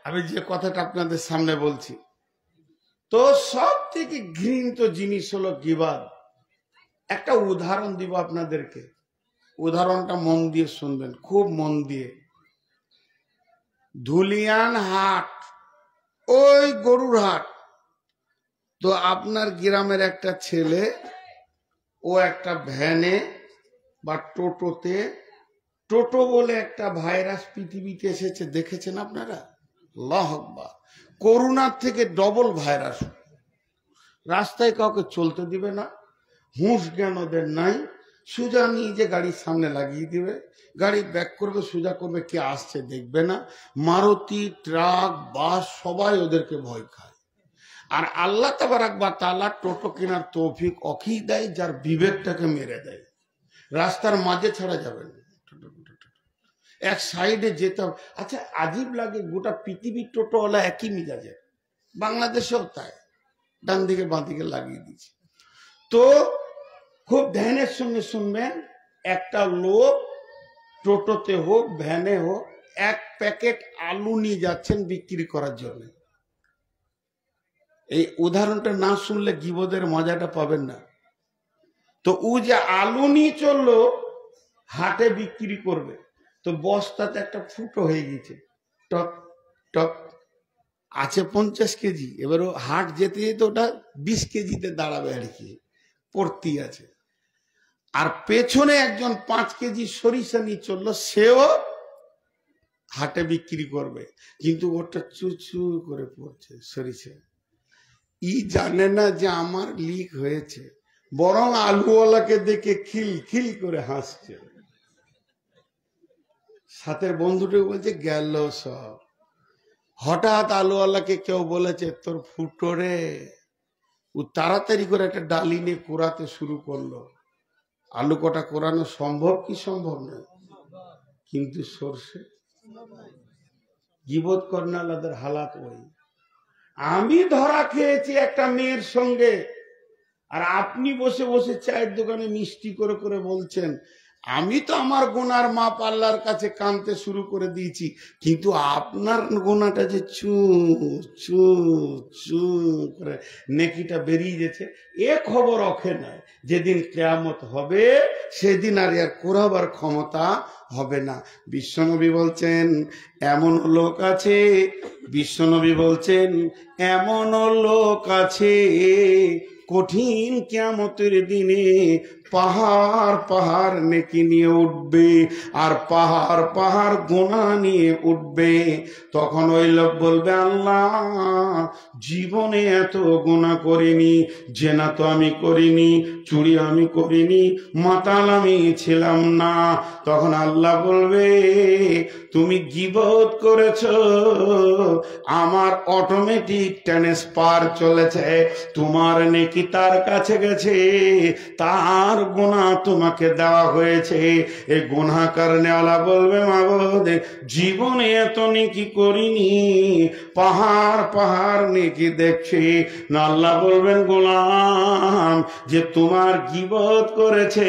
আমি যে কথাটা আপনাদের সামনে বলছি। তো সব থেকে ঘৃণিত জিনিস হলো গীবাত। একটা উদাহরণ দিব আপনাদেরকে, উদাহরণটা মন দিয়ে শুনবেন, খুব মন দিয়ে। ধুলিয়ান হাট, ওই গরুর হাট। তো আপনার গ্রামের একটা ছেলে, ও একটা ভ্যানে বা টোটোতে, টোটো বলে একটা ভাইরাস পৃথিবীতে এসেছে, দেখেছেন আপনারা? আল্লাহু আকবার। করোনার থেকে ডবল ভাইরাস। রাস্তায় কাউকে চলতে দিবে না, হুঁশ জ্ঞান ওদের নাই। সোজা নিয়ে যে গাড়ির সামনে লাগিয়ে দিবে, গাড়ি ব্যাক করবে, সোজা করবে, কে আসছে দেখবে না। মারুতি, ট্রাক, বাস সবাই ওদেরকে ভয় খায়। আর আল্লাহ তাবারাক ওয়া তাআলা টোটো কেনার তৌফিক অখি দেয় যার বিবেকটাকে মেরে দেয়। রাস্তার মাঝে ছাড়া যাবে না, এক সাইডে যেতে হবে। আচ্ছা, আজীব লাগে, গোটা পৃথিবীর টোটোওয়ালা একই মিজাজে, বাংলাদেশেও তাই, ডান দিকে বাঁ দিকে লাগিয়ে দিচ্ছে। তো খুব ধ্যানের সঙ্গে শুনবেন, একটা লোক টোটোতে হোক ভ্যানে হোক 1 প্যাকেট আলু নিয়ে যাচ্ছেন বিক্রি করার জন্য। এই উদাহরণটা না শুনলে গীবতের মজাটা পাবেন না। তো ও যে আলু নিয়ে চললো হাটে বিক্রি করবে, তো বস্তাতে একটা ফুটো হয়ে গেছে, টক টক আছে 50 কেজি। এবার ও হাট যেতে যেতে ওটা 20 কেজিতে দাঁড়াবে আর কি, পড়তি আছে। আর পেছনে একজন 5 কেজি সরিষা নিয়ে চললো, সেও হাটে বিক্রি করবে, কিন্তু ওটা চুচু করে পড়ছে সরিষা। ই জানে না যে আমার লিক হয়েছে, বরং আলুওয়ালাকে দেখে খিল খিল করে হাসছে। সাথে বন্ধুটা বলছে গেল সব। হঠাৎ আলুওয়ালাকে কেউ বলেছে তোর ফুটো রে, ও তাড়াতাড়ি করে একটা ডালি নিয়ে কোরাতে শুরু করলো। আলু কটা কোরানো সম্ভব কি সম্ভব না? কিন্তু সর্ষে গীবত করনালাদের হালাত ওই। আমি ধরা খেয়েছি একটা মেয়ের সঙ্গে, আর আপনি বসে বসে চায়ের দোকানে মিষ্টি করে করে বলছেন আমি তো আমার গুনার মাপ আল্লাহর কাছে কাঁদতে শুরু করে দিয়েছি, কিন্তু আপনার গুনাহটা যে চু চু চু করে নেকিটা বেরিয়ে গেছে, এ খবর রখে নাই। যেদিন কিয়ামত হবে সেদিন আর এর কোরাবার ক্ষমতা হবে না। বিশ্বনবী বলছেন এমন লোক আছে, বিশ্বনবী বলছেন এমন লোক আছে কঠিন কিয়ামতের দিনে পাহাড় পাহাড় নেকি নিয়ে উঠবে আর পাহাড় পাহাড় গুনাহ নিয়ে উঠবে। তখন ওই লোক বলবে আল্লাহ জীবনে এত গুনাহ করিনি, জেনা তো আমি করিনি, চুরি আমি করিনি, মাতাল আমি ছিলাম না। তখন আল্লাহ বলবে তুমি গীবত করেছো, আমার অটোমেটিক ট্রান্সফার চলেছে, তোমার নেকি তার কাছে গেছে, তার গুনাহ তোমাকে দেওয়া হয়েছে। এই গুনাহ করনেওয়ালা বলবে মাবুদ জীবনে এত নেকি করিনি, পাহাড় পাহাড় নেকি দেখছি না। আল্লাহ বলবেন গোলাম যে তোমার গীবত করেছে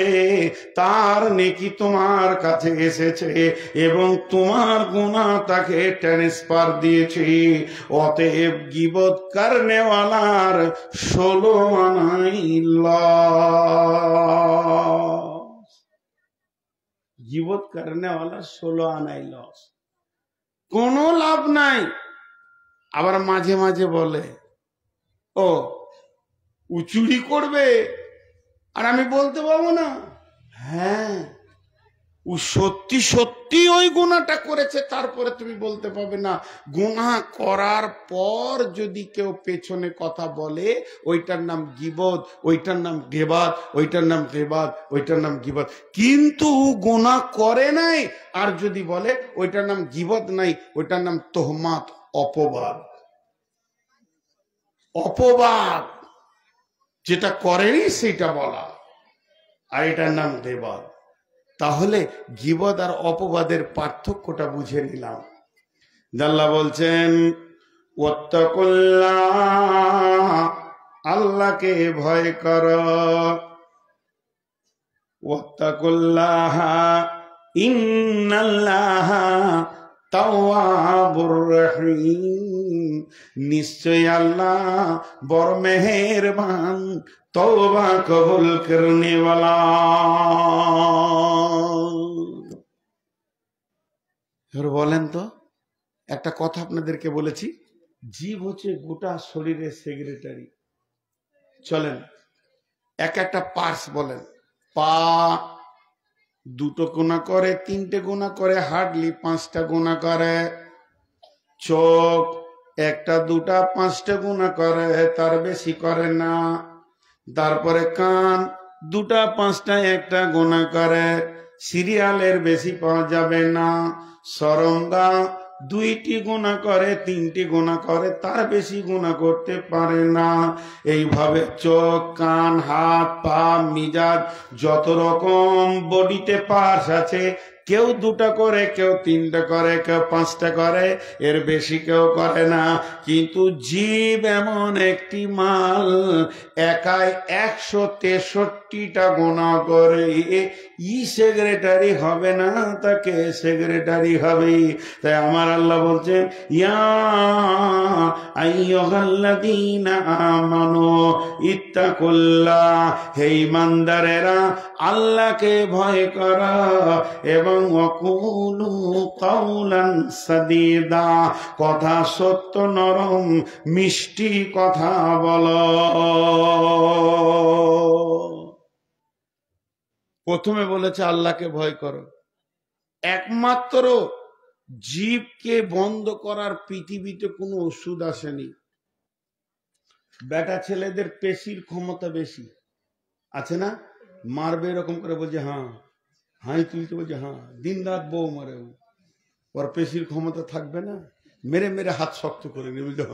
তার নেকি তোমার কাছে এসেছে এবং তোমার গুনাহ তাকে ট্রান্সফার দিয়েছে। অতএব গীবত করনেওয়ালার 16 আনাই লস। গীবত করনেওয়ালার 16 আনাই লস, কোনো লাভ নাই। আবার মাঝে মাঝে বলে ও চুরি করবে আর আমি বলতে পারবো না। হ্যাঁ ও সত্যি সত্যি ওই গুনাহটা করেছে, তারপরে তুমি বলতে পারবে না। গুনাহ করার পর যদি কেউ পেছনে কথা বলে ওইটার নাম গীবত, ওইটার নাম গীবত, ওইটার নাম গীবত, ওইটার নাম গীবত। কিন্তু গুনাহ করে নাই আর যদি বলে ওইটার নাম গীবত নাই, ওইটার নাম তোহমাত, অপবাদ। অপবাদ যেটা করেনি সেটা বলা, আর এটার নাম গীবত। তাহলে গীবত আর অপবাদের পার্থক্যটা বুঝে নিলাম। আল্লাহ বলছেন ওয়াত্তাকুল্লাহ, আল্লাহকে ভয় করো। ওয়াত্তাকুল্লাহ ইন্নাল্লাহা তাওয়াবুর রহিম, নিশ্চয় আল্লাহ বড় মেহেরবান, তওবা কবুল করনে ওয়ালা। বলেন তো, একটা কথা আপনাদেরকে বলেছি, জীব হচ্ছে গোটা শরীরের সেক্রেটারি। চলেন এক একটা পার্টস বলেন। পা 2টো গুণা করে, 3টে গুণা করে, হার্ডলি 5টা গুণা করে। চোখ 1টা 2টা 5টা গুণা করে, তার বেশি করে না। তারপরে কান 2টা 5টা 1টা গুণা করে, সিরিয়ালের বেশি পাওয়া যাবে না। সরঙ্গা 2টি গুণা করে, 3টি গুণা করে, তার বেশি গুণা করতে পারে না। এইভাবে চোখ, কান, হাত, পা, মিজাজ, যত রকম বডিতে পার্টস আছে, কেউ 2টা করে, কেউ 3টা করে, কেউ 5টা করে, এর বেশি কেউ করে না। কিন্তু জীব এমন একটি মাল, একাই 163টা গুনাহ করে, ই সেক্রেটারি হবে না, তাকে সেক্রেটারি হবে। তাই আমার আল্লাহ বলছেন ইয়া আইয়ুহাল্লাযীনা আমানু ইত্তাকুল্লাহ, হে ঈমানদারেরা আল্লাহকে ভয় করো এবং ওয়াকুলু কাওলান সাদীদা, কথা সত্য নরম মিষ্টি কথা বলো। প্রথমে বলেছে আল্লাহকে ভয় করো। একমাত্র জীবকে বন্ধ করার পৃথিবীতে কোনো ওষুধ আসেনি। বেটা ছেলেদের পেশির ক্ষমতা বেশি আছে না, মারবে এরকম করে বলছে হ্যাঁ, হাই তুলতে বলছে হ্যাঁ, দিন রাত বউ মারে, ওর পেশির ক্ষমতা থাকবে না? মেরে মেরে হাত শক্ত করে নিয়ে বুঝলো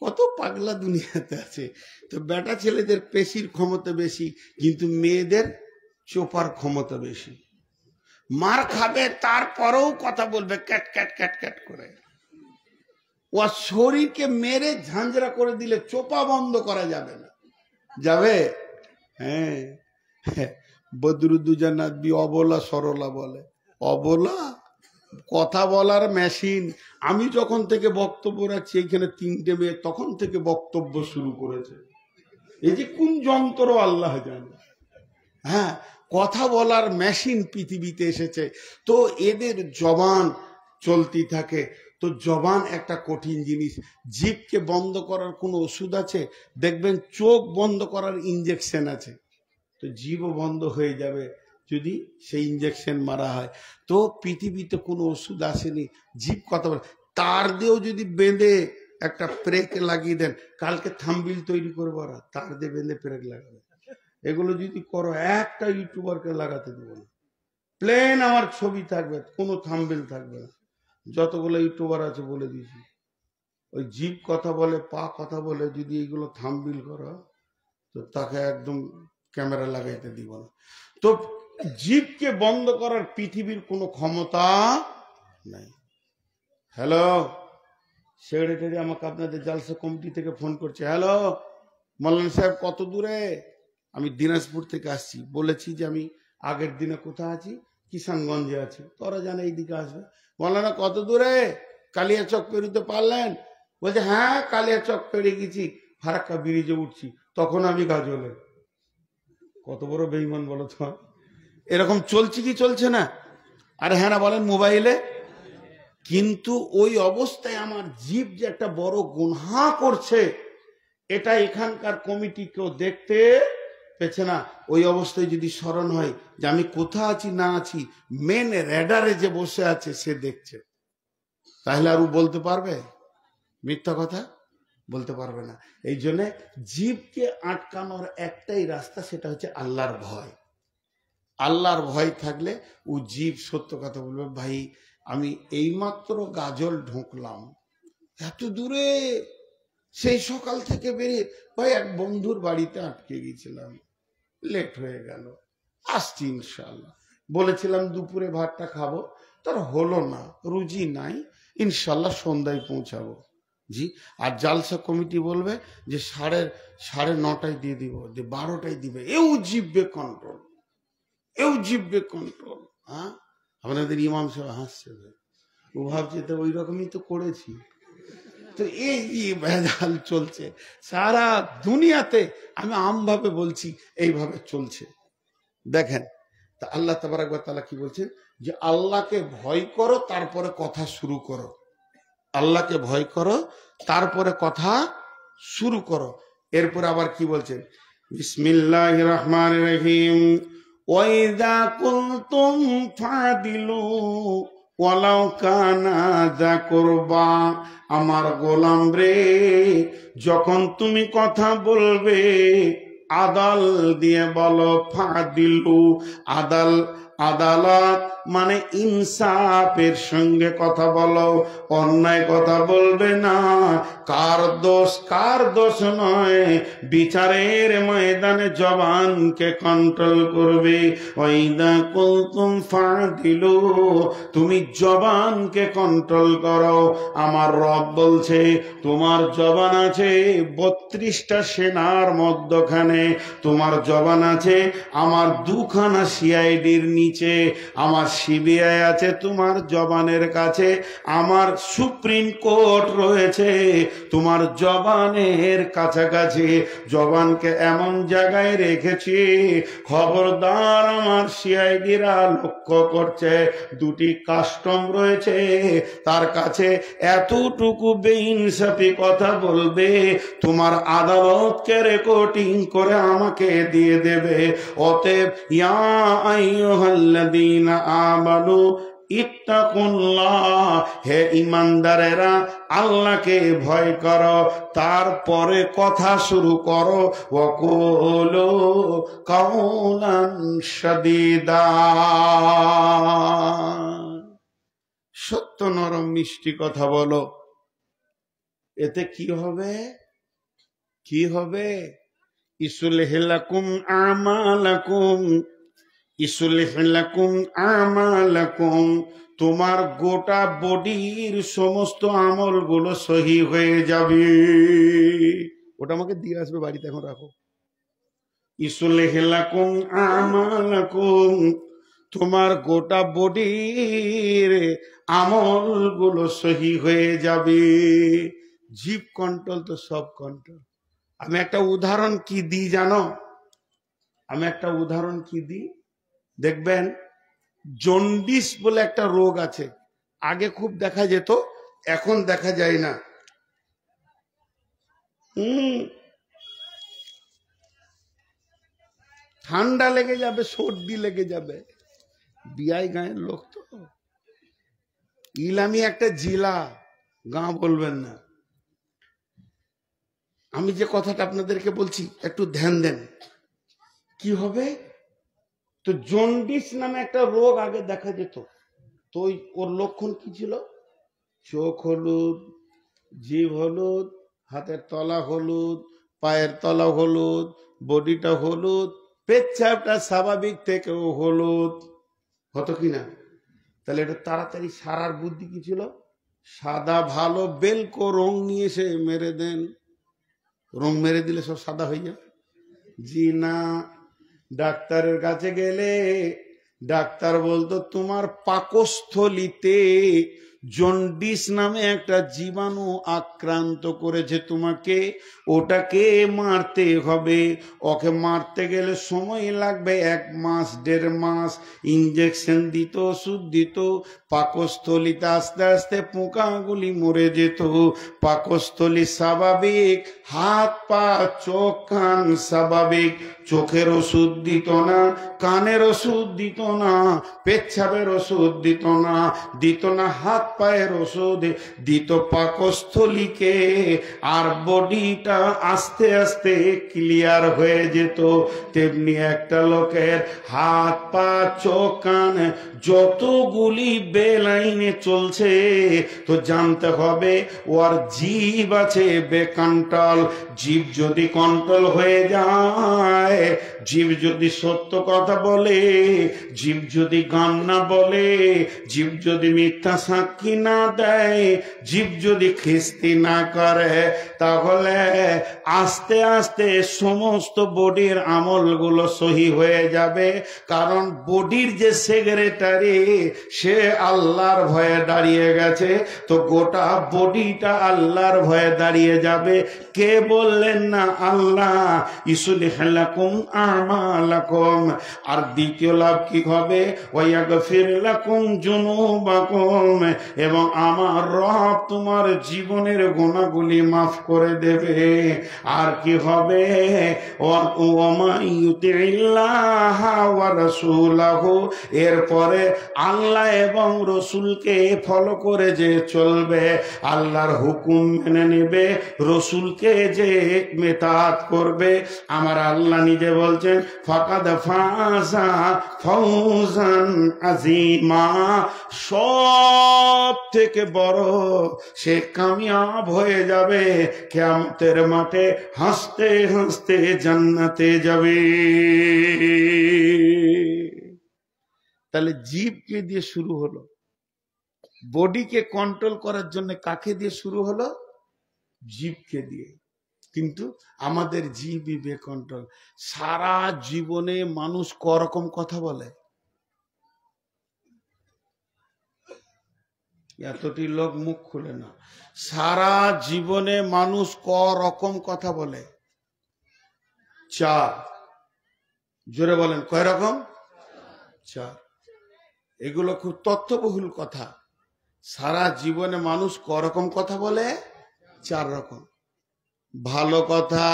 কত পাগলা দুনিয়াতে আছে। তো বেটা ছেলেদের পেশির ক্ষমতা বেশি, কিন্তু মেয়েদের চোপার ক্ষমতা বেশি। মার খাবে তারপরেও কথা বলবে ক্যাট ক্যাট ক্যাট ক্যাট করে। ও শরীরকে মেরে ঝাঁঝরা করে দিলে চোপা বন্ধ করা যাবে না। যাবে? হ্যাঁ, বদরুদ্দুজান্নাত বি অবলা সরলা বলে। অবলা কথা বলার মেশিন। আমি যখন থেকে বক্তব্য রাখছি এইখানে 3টে মেয়ে তখন থেকে বক্তব্য শুরু করেছে। এই যে কোন যন্ত্র আল্লাহ জানে। হ্যাঁ, কথা বলার মেশিন পৃথিবীতে এসেছে। তো এদের জবান চলতি থাকে। তো জবান একটা কঠিন জিনিস। জিভকে বন্ধ করার কোনো ওষুধ আছে? দেখবেন চোখ বন্ধ করার ইঞ্জেকশন আছে। তো জিভও বন্ধ হয়ে যাবে যদি সেই ইঞ্জেকশন মারা হয়। তো পৃথিবীতে কোনো ওষুধ আসেনি। জিভ কথা বলে, তার দিয়েও যদি বেঁধে একটা প্রেক লাগিয়ে দেন, কালকে থাম্বনেল তৈরি করবো, আর তার দিয়ে বেঁধে প্রেক লাগাবে। এগুলো যদি করো, একটা ইউটিউবারকে লাগাতে দেবো না। প্লেন আমার ছবি থাকবে, কোনো থাম্বনেল থাকবে না। যতগুলো ইউটিউবার আছে বলে দিয়েছি, ওই জিভ কথা বলে, পা কথা বলে, যদি এইগুলো থাম্বনেল করো তো তাকে একদম ক্যামেরা লাগাইতে দিব না। তো জিভকে বন্ধ করার পৃথিবীর কোনো ক্ষমতা নাই। হ্যালো, সেক্রেটারি আমাকে আপনাদের জালসা কমিটি থেকে ফোন করছে। হ্যালো মৌলানা সাহেব, কত দূরে? আমি দিনাজপুর থেকে আসছি। বলেছি যে আমি আগের দিনে কোথায় আছি? কিষানগঞ্জে আছি। তোরা জানে এইদিকে আসবে। মৌলানা কত দূরে? কালিয়াচক পেরোতে পারলেন? বলছে হ্যাঁ, কালিয়াচক পেরিয়ে গেছি, ফারাক্কা ব্রিজে উঠছি। তখন আমি গাজলে। কত বড় বেঈমান বলো তো। এরকম চলছে কি চলছে না? আরে হ্যাঁ না বলেন মোবাইলে। কিন্তু ওই অবস্থায় আমার জিভ যে একটা বড় গুনহা করছে, এটা এখানকার কমিটি কেউ দেখতে পেছে না। ওই অবস্থায় যদি স্মরণ হয় যে আমি কোথায় আছি না আছি, মেন রেডারে যে বসে আছে সে দেখছে, তাহলে আর ও বলতে পারবে মিথ্যা কথা? বলতে পারবে না। এই জন্য জিভকে আটকানোর একটাই রাস্তা, সেটা হচ্ছে আল্লাহর ভয়। আল্লাহর ভয় থাকলে ও জিভ সত্য কথা বলবে। ভাই আমি এইমাত্র গাজল ঢুকলাম, এত দূরে, সেই সকাল থেকে বেরিয়ে, ভাই এক বন্ধুর বাড়িতে আটকে গেছিলাম, লেট হয়ে গেল, আসছি ইনশাল্লাহ। বলেছিলাম দুপুরে ভাতটা খাবো, তার হলো না, রুজি নাই, ইনশাল্লাহ সন্ধ্যায় পৌঁছাবো। জি। আর জালসা কমিটি বলবে যে সাড়ে 9টায় দিয়ে দিব, যে 12টায় দিবে। এও জিভবে কন্ট্রোল, এও জিভবে কন্ট্রোল। হ্যাঁ, আপনাদের ইমাম সাহেব হাসছে, ও ভাবছে তো ওই রকমই তো করেছি। তো এই যে ভেজাল চলছে সারা দুনিয়াতে, আমি আমভাবে বলছি এইভাবে চলছে। দেখেন, তা আল্লাহ তাবারক ওয়া তাআলা কি বলছেন? যে আল্লাহকে ভয় করো, তারপরে কথা শুরু করো। আল্লাহকে ভয় করো, তারপরে কথা শুরু করো। এরপর আবার কি বলছেন? বিসমিল্লাহির রহমানির রহিম। ওয়াইযা কুনতুম ফাদিলু ওয়ালাউ কানা যা কুরবা। আমার গোলাম রে, যখন তুমি কথা বলবে আদাল দিয়ে বলো। ফাদিলু, আদালত মানে ইনসাফের সঙ্গে কথা বলো, অন্যায় কথা বলবে না। কার দোষ নয়, বিচারের ময়দানে জবানকে কন্ট্রোল করবে। ওয়াইদা কুলতুম ফাদিলু, তুমি জবানকে কন্ট্রোল করো। আমার রব বলছে তোমার জবান আছে 32টা সেনার মধ্যখানে, তোমার জবান আছে আমার 2খানা সিআইডির নিচে, আমার সিবিআই আছে তোমার জবানের কাছে, আমার সুপ্রিম কোর্ট রয়েছে তোমার জবানের কাছাকাছি। জবানকে এমন জায়গায় রেখেছি, খবরদার আমার সিআইডিরা লক্ষ্য করছে। 2টি কাস্টম রয়েছে, তার কাছে এতটুকু বেইনসাফি কথা বলবে, তোমার আদালতকে রেকর্ডিং করে আমাকে দিয়ে দেবে। অতএব ইয়া আইয়ুহাল্লাযীনা আমানু ইত্তাকুল্লাহ, হে ঈমানদারেরা আল্লাহকে ভয় করো, তারপরে কথা শুরু করো। ওয়াকুলু কাওলান সাদীদা, সত্য নরম মিষ্টি কথা বলো। এতে কি হবে? কি হবে? ইসলিহ লাকুম আমালাকুম, ইসলিহ লাকুম আমালাকুম, তোমার গোটা বডির সমস্ত আমলগুলো সহি হয়ে যাবে। ওটা আমাকে দিয়ে আসবে বাড়িতে, এখন রাখো। ইসলিহ লাকুম আমালাকুম, তোমার গোটা বডির আমলগুলো সহি হয়ে যাবে। জিভ কন্ট্রোল তো সব কন্ট্রোল। আমি একটা উদাহরণ কি দিই জানো? আমি একটা উদাহরণ কি দিই, দেখবেন জন্ডিস বলে একটা রোগ আছে, আগে খুব দেখা যেত, এখন দেখা যায় না। ঠান্ডা লেগে যাবে, সর্দি লেগে যাবে। বিয়াই গাঁয়ের লোক তো, ইলামি একটা জিলা, গাঁ বলবেন না। আমি যে কথাটা আপনাদেরকে বলছি একটু ধ্যান দেন। কি হবে? তো জন্ডিস নামে একটা রোগ আগে দেখা যেত, তো ওর লক্ষণ কি ছিল? চোখ হলুদ, জিভ হলুদ, হাতের তলা হলুদ, পায়ের তলা হলুদ, বডিটা হলুদ, পেচ্ছাপটা স্বাভাবিক থেকেও হলুদ হতো কিনা? তাহলে এটা তাড়াতাড়ি সারার বুদ্ধি কি ছিল? সাদা ভালো বেলকো রং নিয়ে এসে মেরে দেন, রং মেরে দিলে সব সাদা হয়ে যাবে। জি না, ডাক্তারের কাছে গেলে ডাক্তার বলতো তোমার পাকস্থলিতে জন্ডিস নামে একটা জীবাণু আক্রান্ত করেছে তোমাকে, ওটাকে মারতে হবে। ওকে মারতে গেলে সময় লাগবে 1 মাস 1.5 মাস, ইঞ্জেকশন দিত, ওষুধ দিত, পাকস্থলিতে আস্তে আস্তে পোকাগুলি মরে যেত। পাকস্থলী স্বাভাবিক, হাত পা চোখ কান স্বাভাবিক, চোখের ওষুধ দিত না, কানের ওষুধ দিত না, পেচ্ছাপের ওষুধ দিত না, হাত পায়ের ওষুধ দিত পাকস্থলীকে, আর বডিটা আস্তে আস্তে ক্লিয়ার হয়ে যেত। তেমনি একটা লোকের হাত পা চোখ কান যতগুলি বেলাইনে চলছে, তো জানতে হবে ওর জীব আছে বেকন্ট্রোল। জীব যদি কন্ট্রোল হয়ে যায়, জীব যদি সত্য কথা বলে, জীব যদি গান না বলে, জীব যদি মিথ্যা সাক্ষী না দেয়, জীব যদি খিস্তি না করে, তাহলে আস্তে আস্তে সমস্ত বডির আমলগুলো সহি হয়ে যাবে। কারণ বডির যে সেক্রেটারি, সে আল্লাহর ভয়ে দাঁড়িয়ে গেছে, তো গোটা বডিটা আল্লাহর ভয়ে দাঁড়িয়ে যাবে। কে বললেন না? আল্লাহ। ইসলিহ লাকুম আমালাকুম। আর দ্বিতীয় লাভ কি হবে? ওয়াগফির লাকুম যুনুবাকুম, এবং আমার রব তোমার জীবনের গুনাহগুলি মাফ করে দেবে। আর কি হবে? ওয়া ইউতিল্লাহ ওয়া রাসূলাহু, এরপরে আল্লাহ এবং রসুলকে ফলো করে যে চলবে, আল্লাহর হুকুম মেনে নেবে, রসুলকে যে মেতাত করবে, আমার আল্লাহ নিজে বলছেন ফাকাদ ফাজা ফাউজান আযীমা, সব থেকে বড় সে কামিয়াব হয়ে যাবে, কিয়ামতের মাঠে হাসতে হাসতে জান্নাতে যাবে। তাহলে জীবকে দিয়ে শুরু হলো, বডিকে কন্ট্রোল করার জন্য কাকে দিয়ে শুরু হলো? জীবকে দিয়ে। কিন্তু আমাদের জীবই বেকন্ট্রোল। সারা জীবনে মানুষ করকম কথা বলে, এতটি লোক মুখ খুলে না। সারা জীবনে মানুষ করকম কথা বলে? 4। জোরে বলেন, কয় রকম? 4। এগুলো খুব তথ্যবহুল কথা। সারা জীবনে মানুষ করকম কথা বলে? 4 রকম। ভালো কথা,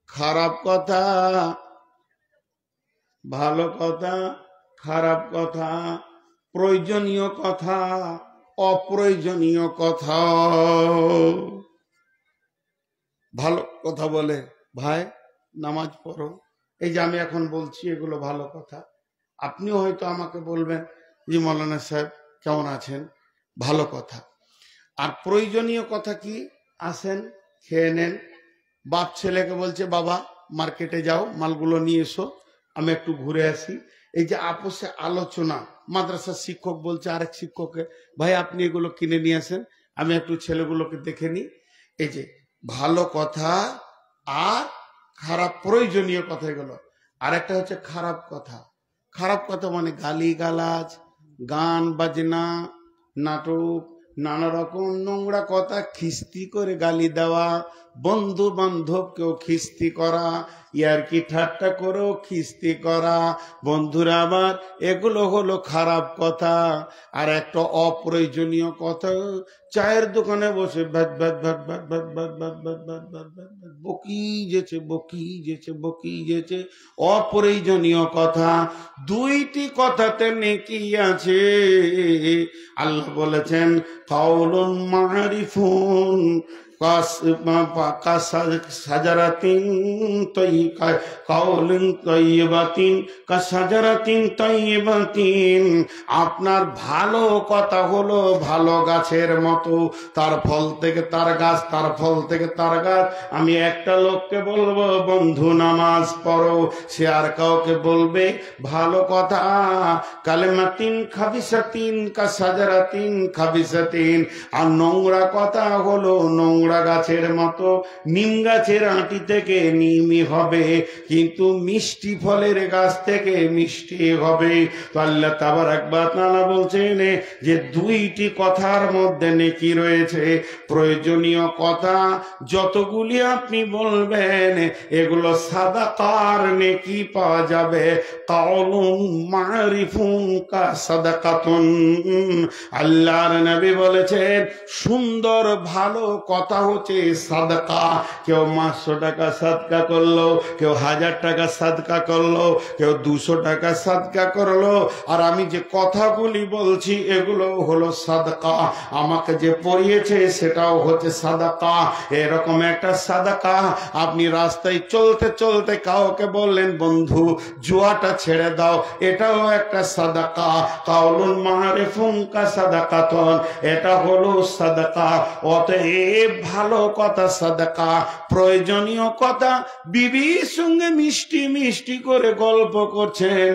খারাপ কথা, ভালো কথা, খারাপ কথা, প্রয়োজনীয় কথা, অপ্রয়োজনীয় কথা। ভালো কথা বলে, ভাই নামাজ পড়ো, এই যে আমি এখন বলছি এগুলো ভালো কথা। আপনিও হয়তো আমাকে বলবেন, জি মৌলানা সাহেব কেমন আছেন, ভালো কথা। আর প্রয়োজনীয় কথা কি? আসেন, খেয়ে নেন। বাপ ছেলেকে বলছে বাবা মার্কেটে যাও, মালগুলো নিয়ে এসো, আমি একটু ঘুরে আসি। এই যে আপোষে আলোচনা, মাদ্রাসার শিক্ষক বলছে আরেক শিক্ষককে, ভাই আপনি এগুলো কিনে নিয়ে আসেন, আমি একটু ছেলেগুলোকে দেখে নিই। এই যে ভালো কথা আর খারাপ প্রয়োজনীয় কথা এগুলো। আর একটা হচ্ছে খারাপ কথা। খারাপ কথা মানে গালি গালাজ, গান বাজনা, নাটক, নানা রকম নোংরা কথা, খিস্তি করে গালি দেওয়া, বন্ধু বান্ধবকেও খিস্তি করা, ইয়ারকি ঠাট্টা করেও খিস্তি করা। বন্ধুরা আমার, এগুলো হলো খারাপ কথা। আর একটা অপ্রয়োজনীয় কথা, চায়ের দোকানে বসে ভাত ভাত ভাত ভাত ভাত ভাত ভাত ভাত ভাত ভাত ভাত ভাত বকি যেছে বকি যেছে বকি যেছে, অপ্রয়োজনীয় কথা। দুইটি কথাতে নেকি আছে। আল্লাহ বলেছেন কাউলুন মারিফুন কাসাজারাতিন কাউলুন তাইয়্যিবাতিন কাসাজারাতিন তাইয়্যিবাতিন। আপনার ভালো কথা হলো ভালো গাছের মতো, তার ফল থেকে তার গাছ, তার ফল থেকে তার গাছ। আমি একটা লোককে বলবো বন্ধু নামাজ পড়ো, সে আর কাউকে বলবে ভালো কথা। কালেমাতিন খাবিসাতিন কাসাজারাতিন খাবিসাতিন। আর নোংরা কথা হলো নোংরা গাছের মতো, নিম গাছের আঁটি থেকে নিমই হবে, কিন্তু মিষ্টি ফলের গাছ থেকে মিষ্টি হবে। তো আল্লাহ তাবারাক ওয়া তাআলা বলছেন যে দুইটি কথার মধ্যে নেকি রয়েছে। প্রয়োজনীয় কথা যতগুলি আপনি বলবেন, এগুলো সাদাকার নেকি পাওয়া যাবে। কাউলুন মারিফুন কা সাদাকাতুন। আল্লাহর নবী বলেছেন সুন্দর ভালো কথা হচ্ছে সাদকা। কেউ 500 টাকা সাদকা করলো, কেউ 1000 টাকা সাদকা করলো, কেউ 200 টাকা সাদকা করলো। আর আমি যে কথাগুলি বলছি এগুলো হলো সাদকা। আমাকে যে পড়িয়েছে সেটাও হচ্ছে সাদকা। এরকম একটা সাদকা। আপনি রাস্তায় চলতে চলতে কাউকে বললেন বন্ধু জুয়াটা ছেড়ে দাও, এটাও একটা সাদকা। কাউলুন মারিফুন কা সাদাকাতুন, এটা হলো সাদকা। অতএব ভালো কথা সাদকা। প্রয়োজনীয় কথা, বিবির সঙ্গে মিষ্টি মিষ্টি করে গল্প করছেন,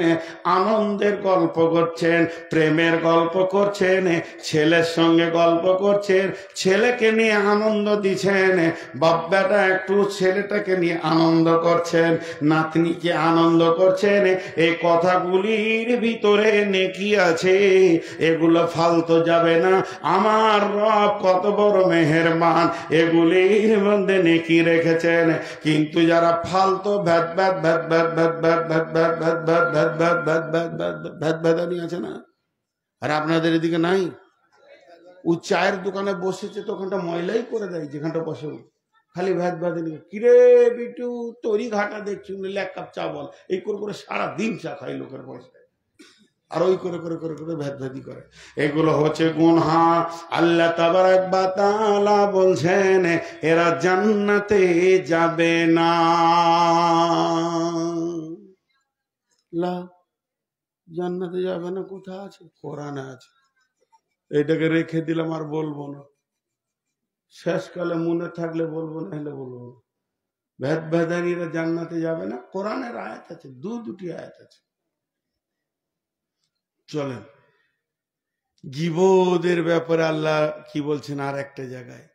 আনন্দের গল্প করছেন, প্রেমের গল্প করছেন, ছেলের সঙ্গে গল্প করছেন, ছেলেকে নিয়ে আনন্দ দিচ্ছেন, বাপ বেটা একটু ছেলেটাকে নিয়ে আনন্দ করছেন, নাতনিকে আনন্দ করছেন। এই কথাগুলির ভিতরে নেকি আছে, এগুলো ফালতু যাবে না। আমার রব কত বড় মেহেরবান, এগুলির মধ্যে নেকি রেখেছেন। কিন্তু যারা ফালতু ভ্যাট ভ্যাট ভ্যাট ভ্যাট ভ্যাট ভ্যাট ভ্যাট ভ্যাট ভ্যাট ভ্যাট ভ্যাট ভ্যাট ভ্যাট ভ্যাট ভ্যাট ভ্যাট ভ্যাদানি আছে না? আর আপনাদের এদিকে নাই? ও চায়ের দোকানে বসেছে তো ওখানটা ময়লাই করে দেয়, যেখানটা বসে খালি ভ্যাট ভ্যাদানি। কিরে বিটু তরি ঘাটা দেখছি, নিলে 1 কাপ চা বল। এই করে করে সারাদিন চা খাই লোকের পয়সায়, আর ওই করে করে করে করে ভেদভেদি করে। এগুলো হচ্ছে গুনাহ। আল্লাহ তাবারাক ওয়া তাআলা বলছেন এরা জান্নাতে যাবে না। লা জান্নাতে যাবে না কোথায় আছে? কোরআনে আছে। এটাকে রেখে দিলাম, আর বলবো না। শেষকালে মনে থাকলে বলবো, না হলে বলবো না। ভেদভেদানিরা জান্নাতে যাবে না, কোরআনের আয়াত আছে, দুটি আয়াত আছে। চলেন, গীবতের ব্যাপারে আল্লাহ কি বলছেন আর একটা জায়গায়,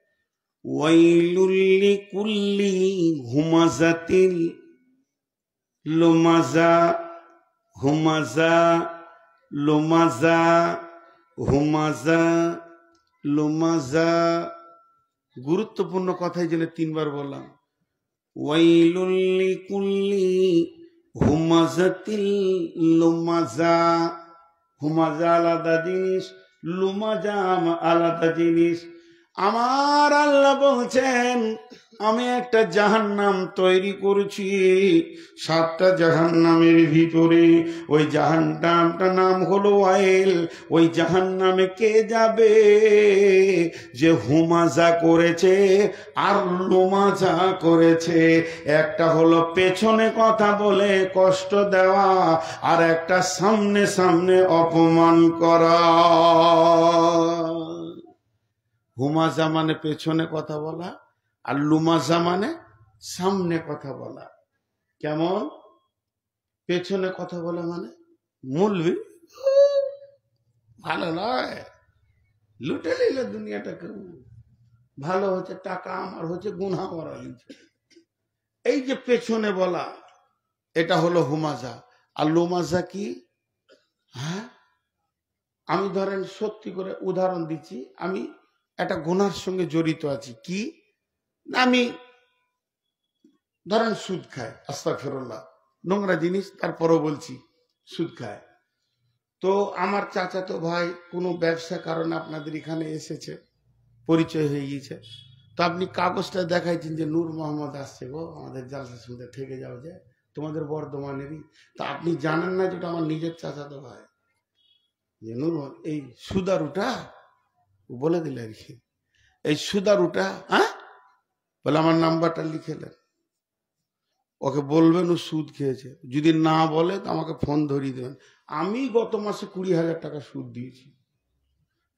ওয়াইলুল লিকুল্লি হুমাযাতিল লুমাযা হুমাযা লুমাযা হুমাযা লুমাযা। গুরুত্বপূর্ণ কথা এই জন্য 3 বার বললাম। ওয়াইলুল লিকুল্লি হুমাযাতিল লুমাযা। হুমাযা আলাদা জিনিস, লুমাযা আলাদা জিনিস। আমার আল্লাহ বলছেন আমি একটা জাহান্নাম তৈরি করেছি। 7টা জাহান্নামের ভিতরে ওই জাহান্নামটার নাম হলো ওয়াইল। ওই জাহান্নামে কে যাবে? যে হুমাযা করেছে আর লুমাযা করেছে। একটা হলো পেছনে কথা বলে কষ্ট দেওয়া, আর একটা সামনে সামনে অপমান করা। হুমাজা মানে পেছনে কথা বলা, আর লুমাজা মানে সামনে কথা বলা। কেমন? পেছনে কথা বলা মানে মৌলভি ভালো নয়, লুটে নিলে দুনিয়াটাকে, ভালো হচ্ছে টাকা আমার হচ্ছে, গুনাহ করা লিখছে। এই যে পেছনে বলা, এটা হলো হুমাজা। আর লুমাজা কি? হ্যাঁ, আমি ধরেন সত্যি করে উদাহরণ দিচ্ছি, আমি একটা গুনার সঙ্গে জড়িত আছি। কি? আমি ধরেন সুদ খায়, আস্তাগফিরুল্লাহ, নোংরা জিনিস, তারপরও বলছি সুদ খায়। তো আমার চাচাতো ভাই কোনো ব্যবসা কারণে আপনাদের এখানে এসেছে, পরিচয় হয়ে গিয়েছে, তো আপনি কাগজটা দেখাইছেন যে নূর মোহাম্মদ আসছে গো, আমাদের জালসা শুনতে থেকে যাও, যে তোমাদের বর্ধমানেরই। তা আপনি জানেন না যেটা আমার নিজের চাচাতো ভাই, যে নূর এই সুদারুটা বলে দিলে আর কি, এই সুদারুটা, হ্যাঁ বলে আমার নাম্বারটা লিখেলেন, ওকে বলবেন ও সুদ খেয়েছে। যদি না বলে তো আমাকে ফোন ধরিয়ে দেবেন। আমি গত মাসে 20,000 টাকা সুদ দিয়েছি,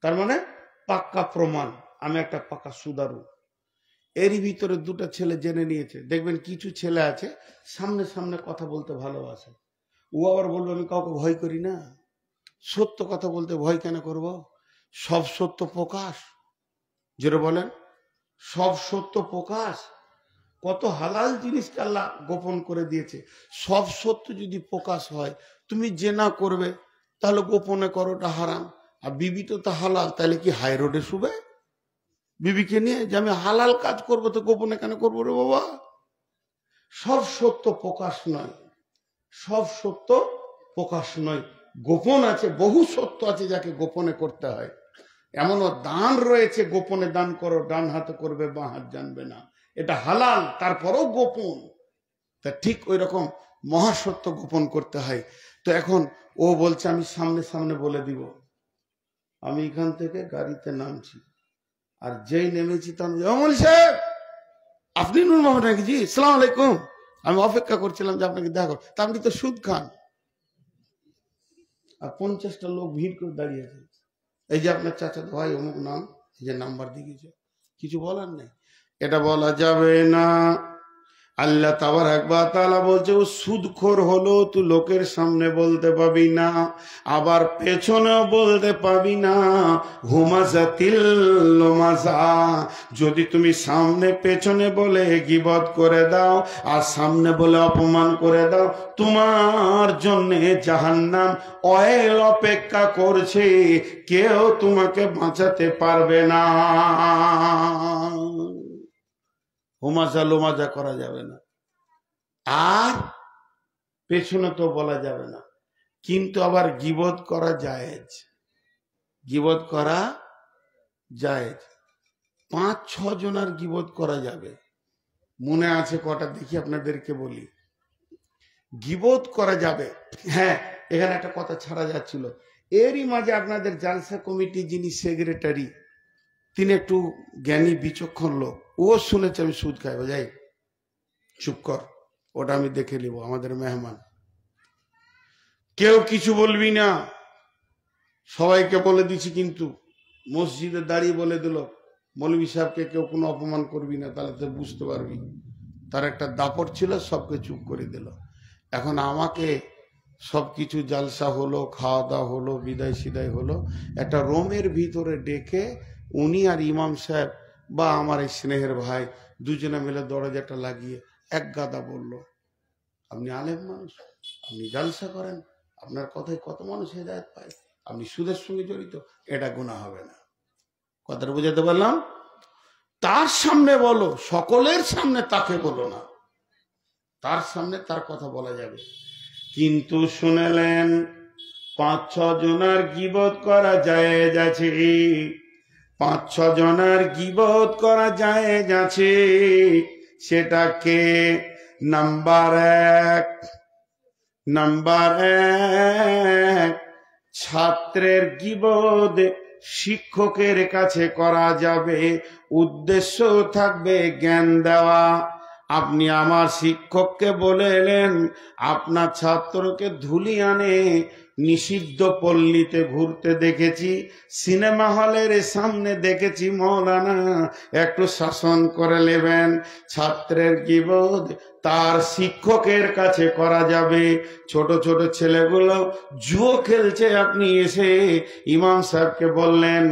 তার মানে পাক্কা প্রমাণ আমি একটা পাক্কা সুদারু। এরই ভিতরে দুটো ছেলে জেনে নিয়েছে। দেখবেন কিছু ছেলে আছে সামনে সামনে কথা বলতে ভালোবাসে, ও আবার বলবে আমি কাউকে ভয় করি না। সত্য কথা বলতে ভয় কেন করব? সব সত্য প্রকাশ, যেটা বলেন সব সত্য প্রকাশ। কত হালাল জিনিসকে আল্লাহ গোপন করে দিয়েছে। সব সত্য যদি প্রকাশ হয়, তুমি জেনা করবে তাহলে গোপনে করোটা হারাম, আর বিবি তো তা হালাল, তাহলে কি হাই রোডে শুবে বিবিকে নিয়ে? যে আমি হালাল কাজ করবো তো গোপনে কেন করবো রে বাবা? সব সত্য প্রকাশ নয়, সব সত্য প্রকাশ নয়, গোপন আছে। বহু সত্য আছে যাকে গোপনে করতে হয়। এমনও দান রয়েছে, গোপনে দান করো, ডান হাতে করবে বাঁ হাত জানবে না, এটা হালাল, তারপরও গোপন। তা ঠিক ওই রকম মহাসত্য গোপন করতে হয়। তো এখন ও বলছে আমি সামনে সামনে বলে দিব। আমি এখান থেকে গাড়িতে নামছি, আর যেই নেমেছি তখন অমল সাহেব আপনি নূর মোহাম্মদ নাকি? জি আসসালামু আলাইকুম, আমি অপেক্ষা করছিলাম যে আপনাকে দেখা করো। তা আপনি তো সুদ খান। আর 50টা লোক ভিড় করে দাঁড়িয়ে আছে, এই যে আপনার চাচা ভাই অমুক নাম, এই যে নাম্বার দিয়েছে, কিছু বলার নেই, এটা বলা যাবে না। আল্লাহ তাবারক ওয়া তাআলা বলছে ও সুদখোর হলো, তুই লোকের সামনে বলতে পাবি না, আবার পেছনেও বলতে পাবি না। হুমাজাতিল লুমাজা, যদি তুমি সামনে পেছনে বলে গীবত করে দাও আর সামনে বলে অপমান করে দাও, তোমার জন্য জাহান্নাম অয়েল অপেক্ষা করছে, কেউ তোমাকে বাঁচাতে পারবে না। হুমাজা লোমাজা করা যাবে না, আর পেছনে তো বলা যাবে না। কিন্তু আবার গীবত করা জায়েজ, গীবত করা জায়েজ। 5-6 জনের গীবত করা যাবে। মনে আছে কটা? দেখি আপনাদেরকে বলি। গীবত করা যাবে। হ্যাঁ, এখানে একটা কথা ছাড়া যাচ্ছিল, এরই মাঝে আপনাদের জালসা কমিটি যিনি সেক্রেটারি, তিনি একটু জ্ঞানী বিচক্ষণ লোক, ও শুনেছে আমি সুদ খাই। যাই চুপ কর, ওটা আমি দেখে নিব, আমাদের মেহমান। কেউ কিছু বলবি না, সবাইকে বলে দিছি, কিন্তু মসজিদে দাঁড়িয়ে বলে দিল মৌলভী সাহেবকে কেউ কোনো অপমান করবি না, তাহলে তো বুঝতে পারবি। তার একটা দাপট ছিল, সবকে চুপ করে দিল। এখন আমাকে সবকিছু জালসা হলো, খাওয়া দাওয়া হলো, বিদায় সিদায় হলো, একটা রোমের ভিতরে ডেকে উনি আর ইমাম সাহেব বা আমার এই স্নেহের ভাই দুজনে মিলে দরজাটা লাগিয়ে এক গাদা বলল, আপনি আলেম মানুষ, আপনি জালসা করেন, আপনার কথায় কত মানুষ হেদায়েত পায়, আপনি সুদের সঙ্গে জড়িত, এটা গুনাহ হবে না। কথাটা বুঝাতে পারলাম? তার সামনে বলো, সকলের সামনে তাকে বলো না, তার সামনে তার কথা বলা যাবে। কিন্তু শুনেলেন 5-6 জনের গীবত করা জায়েজ আছে, 5-6 জনের গীবত করা জায়েজ আছে। সেটা কে? নাম্বার 1 ছাত্রের গীবত শিক্ষকের কাছে করা যাবে, উদ্দেশ্য থাকবে জ্ঞান দেওয়া। আপনি আমার শিক্ষককে বলে এলেন আপনার ছাত্রকে ধুলিয়ানে নিষিদ্ধ পল্লীতে ঘুরতে দেখেছি, সিনেমা হলের সামনে দেখেছি মৌলানা একটু শাসন করে নেবেন। ছাত্রের গীবত তার শিক্ষকের কাছে করা যাবে। ছোট ছোট ছেলেগুলো জুয়ো খেলছে, আপনি এসে ইমাম সাহেবকে বললেন,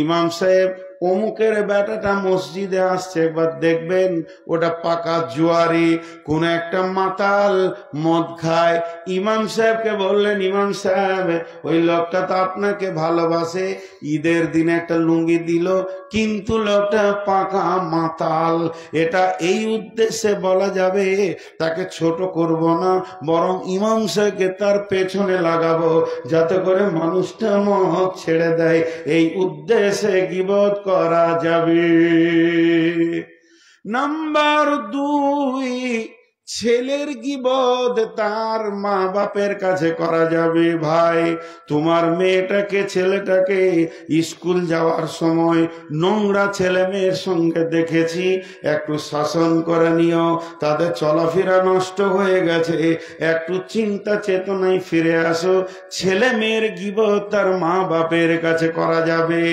ইমাম সাহেব অমুকের বেটাটা মসজিদে আসছে, একবার দেখবেন, ওটা পাকা জুয়ারি, কোন একটা মাতাল মদ খায়। ইমাম সাহেবকে বললেন, ইমাম সাহেব ওই লোকটা তো আপনাকে ভালোবাসে, ঈদের দিনে একটা লুঙ্গি দিল, কিন্তু লোকটা পাকা মাতাল। এটা এই উদ্দেশ্যে বলা যাবে, তাকে ছোট করব না, বরং ইমাম সাহেবকে তার পেছনে লাগাবো যাতে করে মানুষটা মদ ছেড়ে দেয়, এই উদ্দেশ্যে গীবত করা যাবে। নাম্বার 2, ছেলের গীবত তার মা বাপের কাছে করা যাবে। ভাই, তোমার মেয়েটাকে ছেলেটাকে স্কুল যাওয়ার সময় নোংরা ছেলে মেয়ের সঙ্গে দেখেছি, একটু শাসন করে নিও, তাদের চলাফেরা নষ্ট হয়ে গেছে, একটু চিন্তা চেতনায় ফিরে আসো। ছেলে মেয়ের গীবত তার মা বাপের কাছে করা যাবে।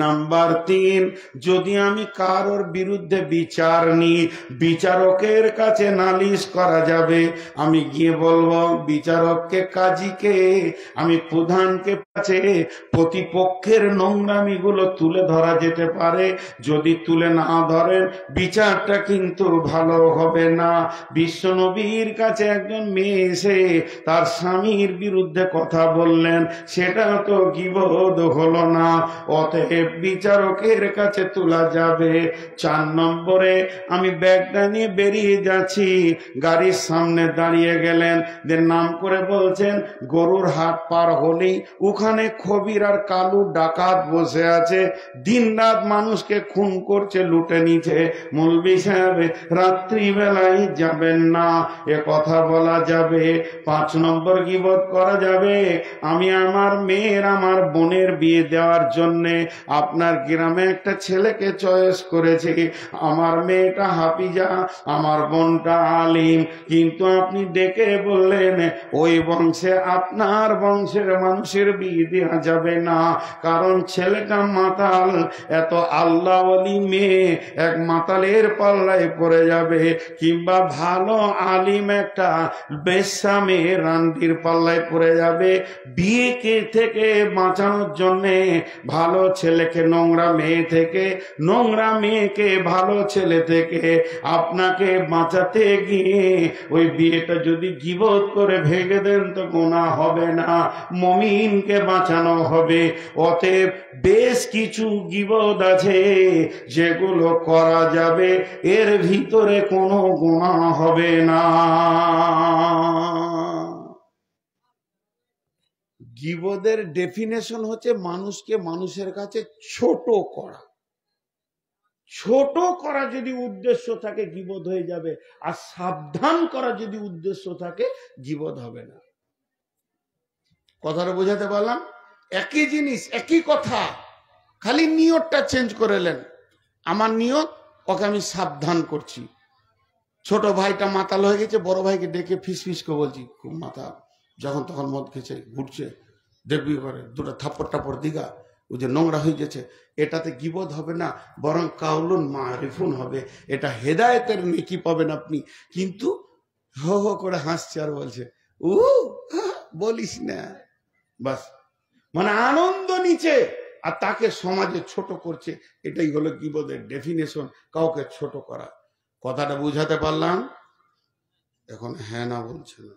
নাম্বার 3, যদি আমি কারোর বিরুদ্ধে বিচার নিই, বিচারকের কাছে নালিশ করা যাবে। আমি গিয়ে বলবো বিচারককে, কাজীকে, আমি প্রধানকে কাছে প্রতিপক্ষের নোংরামি গুলো তুলে ধরা যেতে পারে। যদি তুলে না ধরেন বিচারটা কিন্তু ভালো হবে না। বিশ্বনবীর কাছে একজন মেয়ে এসে তার স্বামীর বিরুদ্ধে কথা বললেন, সেটা তো গীবত হলো না, অতএব বিচারকের কাছে তোলা যাবে। 4 নম্বরে, আমি ব্যাগটা নিয়ে বেরিয়ে যাচ্ছি, গাড়ির সামনে দাঁড়িয়ে গেলেন, নাম করে বলছেন গরুর হাট পার হলেই ওখানে খবির আর কালু ডাকাত বসে আছে, দিন রাত মানুষকে খুন করছে, লুটে নিচ্ছে, মৌলভী সাহেব রাত্রিবেলায় যাবেন না, এ কথা বলা যাবে। 5 নম্বর গীবত করা যাবে, আমি আমার মেয়ের, আমার বোনের বিয়ে দেওয়ার জন্যে আপনার গ্রামে একটা ছেলেকে চয়েস করেছি, আমার মেয়েটা হাফিজা, আমার বোনটা আলিম, কিন্তু আপনি ডেকে বললেন ওই বংশে, আপনার বংশের মানুষের বিয়ে দেওয়া যাবে না, কারণ ছেলেটা মাতাল। এত আল্লাহ ওয়ালি মেয়ে এক মাতালের পাল্লায় পড়ে যাবে, কিংবা ভালো আলিম একটা বেশ্যা মেয়ে রান্ডির পাল্লায় পড়ে যাবে। বিয়েকে থেকে বাঁচানোর জন্যে ভালো ছেলেকে নোংরা মেয়ে থেকে, নোংরা মেয়েকে ভালো ছেলে থেকে আপনাকে বাঁচাতে গিয়ে ওই বিয়েটা যদি গীবত করে ভেঙে দেন তো গুনাহ হবে না, মুমিনকে বাঁচানো হবে। অতএব বেশ কিছু গীবত আছে যেগুলো করা যাবে, এর ভিতরে কোনো গুনাহ হবে না। গীবতের ডেফিনেশন হচ্ছে মানুষকে মানুষের কাছে ছোট করা। ছোট করা যদি উদ্দেশ্য থাকে গীবত হয়ে যাবে, আর সাবধান করা যদি উদ্দেশ্য থাকে গীবত হবে না। কথাটা বোঝাতে পারলাম? একই জিনিস, একই কথা, খালি নিয়তটা চেঞ্জ করে নেন। আমার নিয়ত, ওকে আমি সাবধান করছি। ছোট ভাইটা মাতাল হয়ে গেছে, বড় ভাইকে ডেকে ফিস ফিস করে বলছি, খুব মাথা, যখন তখন মদ খেয়েছে, ঘুরছে, দেখবি করে 2টা থাপ্পড় টাপড় দিগা, ও যে নোংরা হয়ে গেছে। এটাতে গীবত হবে না, বরং কাউলুন মারিফুন হবে, এটা হেদায়েতের নেকি পাবেন আপনি। কিন্তু হো হো করে হাসছে আর বলছে বলিস না, বাস, মানে আনন্দ নিচে, আর তাকে সমাজে ছোট করছে। এটাই হলো গীবতের ডেফিনেশন, কাউকে ছোট করা। কথাটা বুঝাতে পারলাম? এখন হ্যাঁ না বলছে না,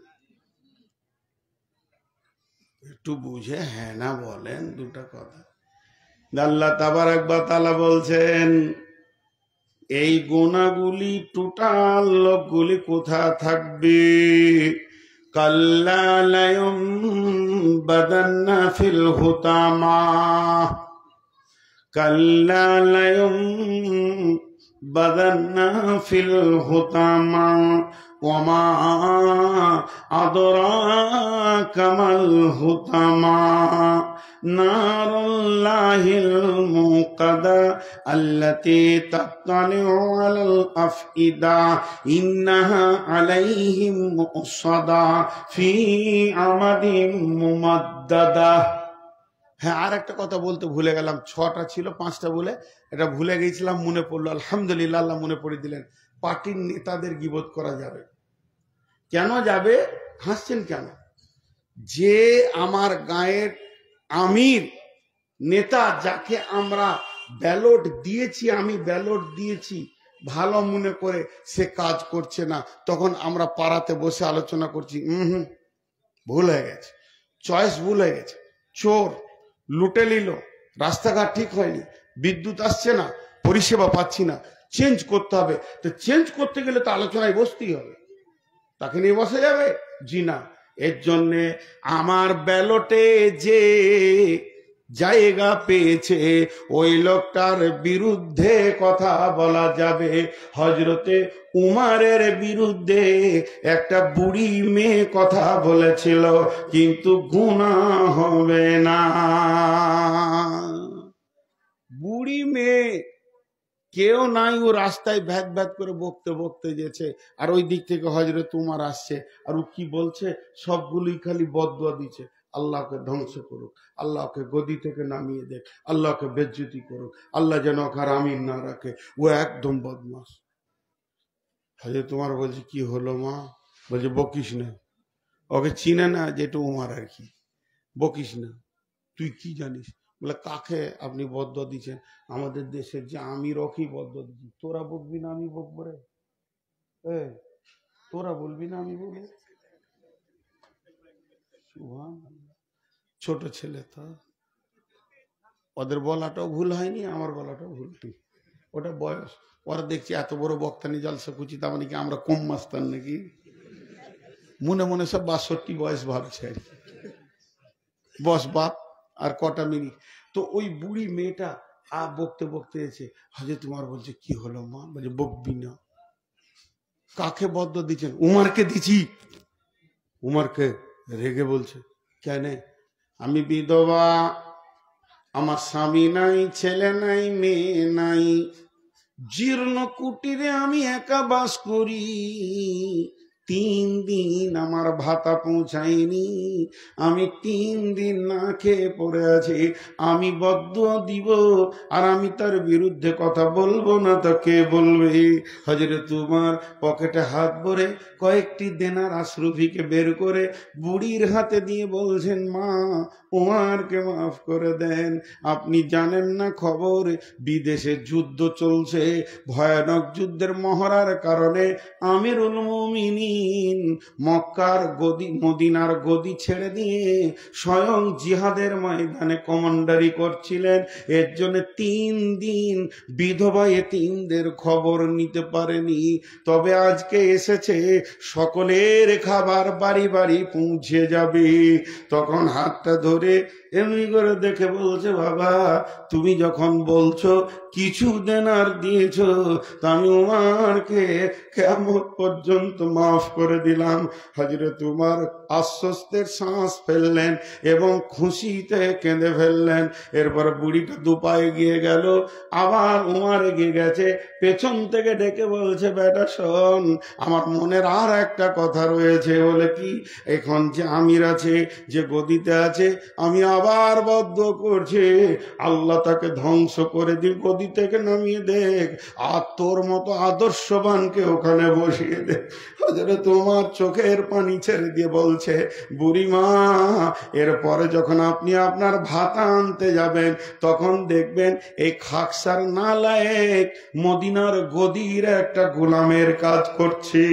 একটু বুঝে হ্যাঁ না বলেন। 2টা কথা। আল্লাহ তাবারক ওয়া তাআলা বলছেন, এই গুনাহগুলি টোটাল লোকগুলি কোথায় থাকবে? কাল্লা লায়ুমবাদান্না ফিল হুতামা, কাল্লা লায়ুমবাদান্না ফিল হুতামা ওমা আদরাকা মাল হুতামা নারুল্লাহিল মুকাদা আল্লাতী তাত্তালিউ আলাল আফইদা ইন্নাহা আলাইহিম মুসাদা ফি আমাদিন মুমাদ্দাদা। হ্যাঁ, আর একটা কথা বলতে ভুলে গেলাম, 6টা ছিল 5টা বলে এটা ভুলে গেছিলাম, মনে পড়লো, আলহামদুলিল্লাহ, আল্লাহ মনে পড়ে দিলেন। পার্টির নেতাদের গীবত করা যাবে? কেন যাবে? হাসছেন কেন? যে আমার গায়ের আমির নেতা, যাকে আমরা ব্যালট দিয়েছি, আমি ব্যালট দিয়েছি ভালো মনে করে, সে কাজ করছে না, তখন আমরা পাড়াতে বসে আলোচনা করছি ভুল হয়ে গেছে, চয়েস ভুল হয়ে গেছে, চোর লুটে নিল, রাস্তাঘাট ঠিক হয়নি, বিদ্যুৎ আসছে না, পরিষেবা পাচ্ছি না, চেঞ্জ করতে হবে। তো চেঞ্জ করতে গেলে তো আলোচনায় বসতেই হবে, তাকে নিয়ে বসে যাবে? জি না। এর জন্যে আমার ব্যালটে যে জায়গা পেয়েছে ওই লোকটার বিরুদ্ধে কথা বলা যাবে। হযরতে উমারের বিরুদ্ধে একটা বুড়ি মেয়ে কথা বলেছিল, কিন্তু গুনাহ হবে না। বুড়ি মেয়ে কেউ নাই, ও রাস্তায় ভ্যাত ভ্যাত করে বকতে বকতে যেছে, আর ওই দিক থেকে হযরত উমার আসছে, আর ও কি বলছে? সবগুলোই খালি বদদুয়া দিচ্ছে, আল্লাহকে ধ্বংস করুক, আল্লাহকে গদি থেকে নামিয়ে দেখ, আল্লাহকে বেজ্জতি করুক, আল্লাহ যেন কার আমিন না রাখে। ও একদম বদমাস। হযরত উমার বলছে, কি হলো মা? বলছে, বকিস না, ওকে চিনে না যেটা উমার আর কি, বকিস না। তুই কি জানিস? বলে, কাকে আপনি বদদুয়া দিচ্ছেন? আমাদের দেশের যে আমির, ওকেই বদদুয়া দিচ্ছি। তোরা বকবি না আমি বকবো রে? তোরা বলবি না আমি বলবো? ছোট ছেলে তো, ওদের বলাটাও ভুল হয়নি, আমার বলাটাও ভুল হয়নি, ওটা বয়স। ওরা দেখছি এত বড় বক্তানি জলসা কুচি, তার মানে কি আমরা কম মাস্তান নাকি? মনে মনে সব 62 বয়স ভাবছে আর কি। বস বাপ, আর কটা মিনিট। তো ওই বুড়ি মেয়েটা বকতে বকতে এসে হযরত উমার বলছে, কি হলো মা? বলছে, বকবি না। কাকে বদদুয়া দিচ্ছেন? উমারকে দিছি। উমারকে রেগে বলছে, কেন? আমি বিধবা, আমার স্বামী নাই, ছেলে নাই, মেয়ে নাই, জীর্ণ কুটিরে আমি একা বাস করি, 3 দিন আমার ভাতা পৌঁছায়নি, আমি 3 দিন না খেয়ে পড়ে আছি, আমি বদদুয়া দিব আর আমি তার বিরুদ্ধে কথা বলবো না তো কে বলবে? হযরত উমর পকেটে হাত ভরে কয়েকটি দেনার আশরফিকে বের করে বুড়ির হাতে দিয়ে বলছেন, মা, উমারকে মাফ করে দেন, আপনি জানেন না খবর, বিদেশে যুদ্ধ চলছে, ভয়ানক যুদ্ধের মহড়ার কারণে আমিরুল মুমিনিন মক্কার গদি, মদিনার গদি ছেড়ে দিয়ে স্বয়ং জিহাদের ময়দানে কমান্ডারি করছিলেন। এর জন্য 3 দিন বিধবা এতিমদের খবর নিতে পারেনি। তবে আজকে এসেছে, সকলের খাবার বাড়ি বাড়ি পৌঁছে যাবে। তখন হাতটা ধরে এমনি করে দেখে বলছে, বাবা, তুমি যখন বলছো কিছু দেনার দিয়েছ, তা আমি উমারকে কিয়ামত পর্যন্ত মাফ করে দিলাম। হযরত উমর আশ্বস্তের শ্বাস ফেললেন এবং খুশিতে কেঁদে ফেললেন। এরপর বুড়িটা দুপায়ে গিয়ে গেল, আবার উমার এগিয়ে গেছে, পেছন থেকে ডেকে বলছে, বেটা শোন, আমার মনের আর একটা কথা রয়েছে। বলে, কি? এখন যে আমির আছে, যে গদিতে আছে, আমি আবার বদদুয়া করছি, আল্লাহ তাকে ধ্বংস করে দিন, গদি থেকে নামিয়ে দেখ, আর তোর মতো আদর্শবানকে ওখানে বসিয়ে দে। হযরত উমর চোখের পানি ছেড়ে দিয়ে বলছে, বুড়িমা, এরপরে যখন আপনি আপনার ভাতা আনতে যাবেন, তখন দেখবেন এই খাকসার নালায়েক মদিনার গদির একটা গোলামের কাজ করছে।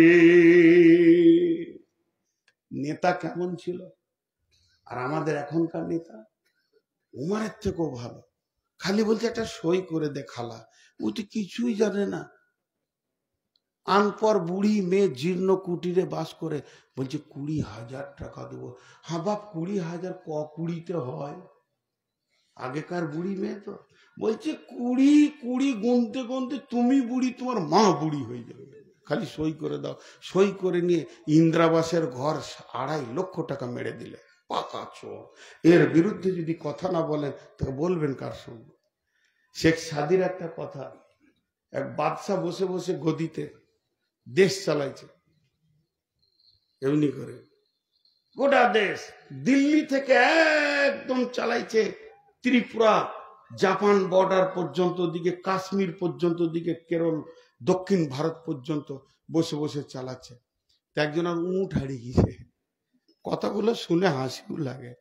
নেতা কেমন ছিল? আর আমাদের এখনকার নেতা উমারের থেকেও ভালো। খালি বলছে একটা সই করে দে খালা, ও তো কিছুই জানে না। আনপর বুড়ি মেয়ে জীর্ণ কুটিরে বাস করে, বলছে 20,000 টাকা দেবো। হ্যাঁ বাপ, 20,000 কুড়িতে হয়? আগেকার বুড়ি মেয়ে তো বলছে 20 গুনতে গুনতে তুমি বুড়ি, তোমার মা বুড়ি হয়ে যাবে। খালি সই করে দাও। সই করে নিয়ে ইন্দিরাবাসের ঘর 2.5 লক্ষ টাকা মেরে দিলে। পাকা চোর। এর বিরুদ্ধে যদি কথা না বলেন তাকে বলবেন কার সঙ্গে? শেখ সাদির একটা কথা, এক বাদশা বসে বসে গদিতে দেশ চালাইছে এমনি করে, গোটা দেশ দিল্লি থেকে একদম চালাইছে ত্রিপুরা জাপান বর্ডার পর্যন্ত, দিকে কাশ্মীর পর্যন্ত, দিকে কেরল দক্ষিণ ভারত পর্যন্ত বসে বসে চালাচ্ছে। একজন আর উঁট হারিয়ে গেছে। কথাগুলো শুনে হাসিও লাগে।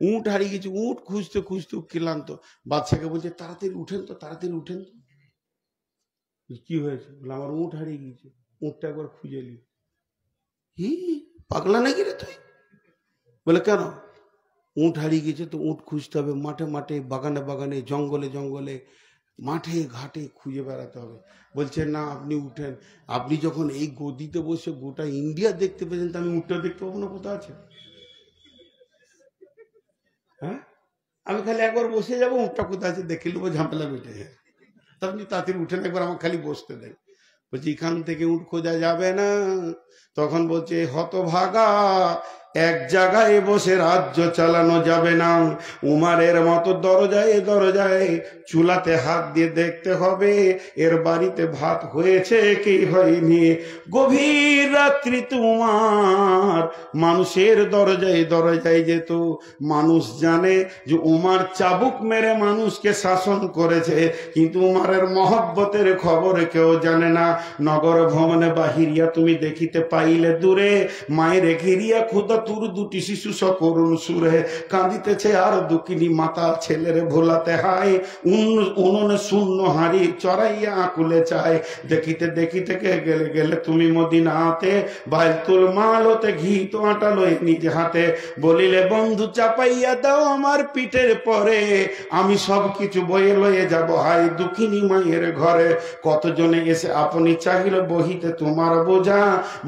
উঁট হারিয়ে গেছে, উঁট খুঁজতে খুঁজতে ক্লান্ত। বাদশাকে বলছে তাড়াতাড়ি উঠেন তো, তাড়াতাড়ি উঠেন তো। কি হয়েছে? বলে আমার উঁট হারিয়ে গেছে, উঁটটা একবার খুঁজে নি। হি পাগলা নাকি রে তুই? বলে কেন? উঁট হারিয়ে গেছে তো উঁট খুঁজতে হবে, মাঠে মাঠে বাগানে বাগানে জঙ্গলে জঙ্গলে মাঠে ঘাটে খুঁজে বেড়াতে হবে। বলছে না আপনি উঠেন, আপনি যখন এই গদিতে বসে গোটা ইন্ডিয়া দেখতে পেয়েছেন তো আমি উঠটা দেখতে পাবো না? কোথায় আছে? হ্যাঁ, আমি খালি একবার বসে যাবো, উঠটা কোথায় আছে দেখে নেবো, ঝামেলা মিটে যায়। আপনি তাড়াতাড়ি উঠেন, একবার আমার খালি বসতে দেন। বলছি এখান থেকে উঠ খোঁজা যাবে না। তখন বলছে হতভাগা, এক জায়গায় বসে রাজ্য চালানো যাবে না। উমারের মতো দরজায় দরজায় চুলাতে হাত দিয়ে দেখতে হবে এর বাড়িতে ভাত হয়েছে কি হয়নি। গভীর রাত্রি উমার মানুষের দরজায় দরজায় যেত। মানুষ জানে যে উমার চাবুক মেরে মানুষকে শাসন করেছে, কিন্তু উমারের মহব্বতের খবর কেউ জানে না। নগর ভ্রমণে বাহিরিয়া তুমি দেখিতে পাইলে দূরে মায়ের ঘিরিয়া খুদা তুর দুটি শিশু সকরুণ সুরে কাঁদিতেছে, আর দুকিনি মাতা ছেলেরে ভোলাতে হায়। উনুনে শূন্য হাঁড়ি চড়াইয়া আকুলে চায়। দেখিতে দেখিতে গেলে গেলে তুমি মদিনাতে, বাইতুল মাল হতে ঘি তো আটা লয়ে নিজে হাতে। বলিলে বন্ধু চাপাইয়া দাও আমার পিঠের পরে, আমি সব কিছু বয়ে লয়ে যাব হায় দুঃখিনী মায়ের ঘরে। কতজনে এসে আপনি চাহিল বহিতে তোমার বোঝা,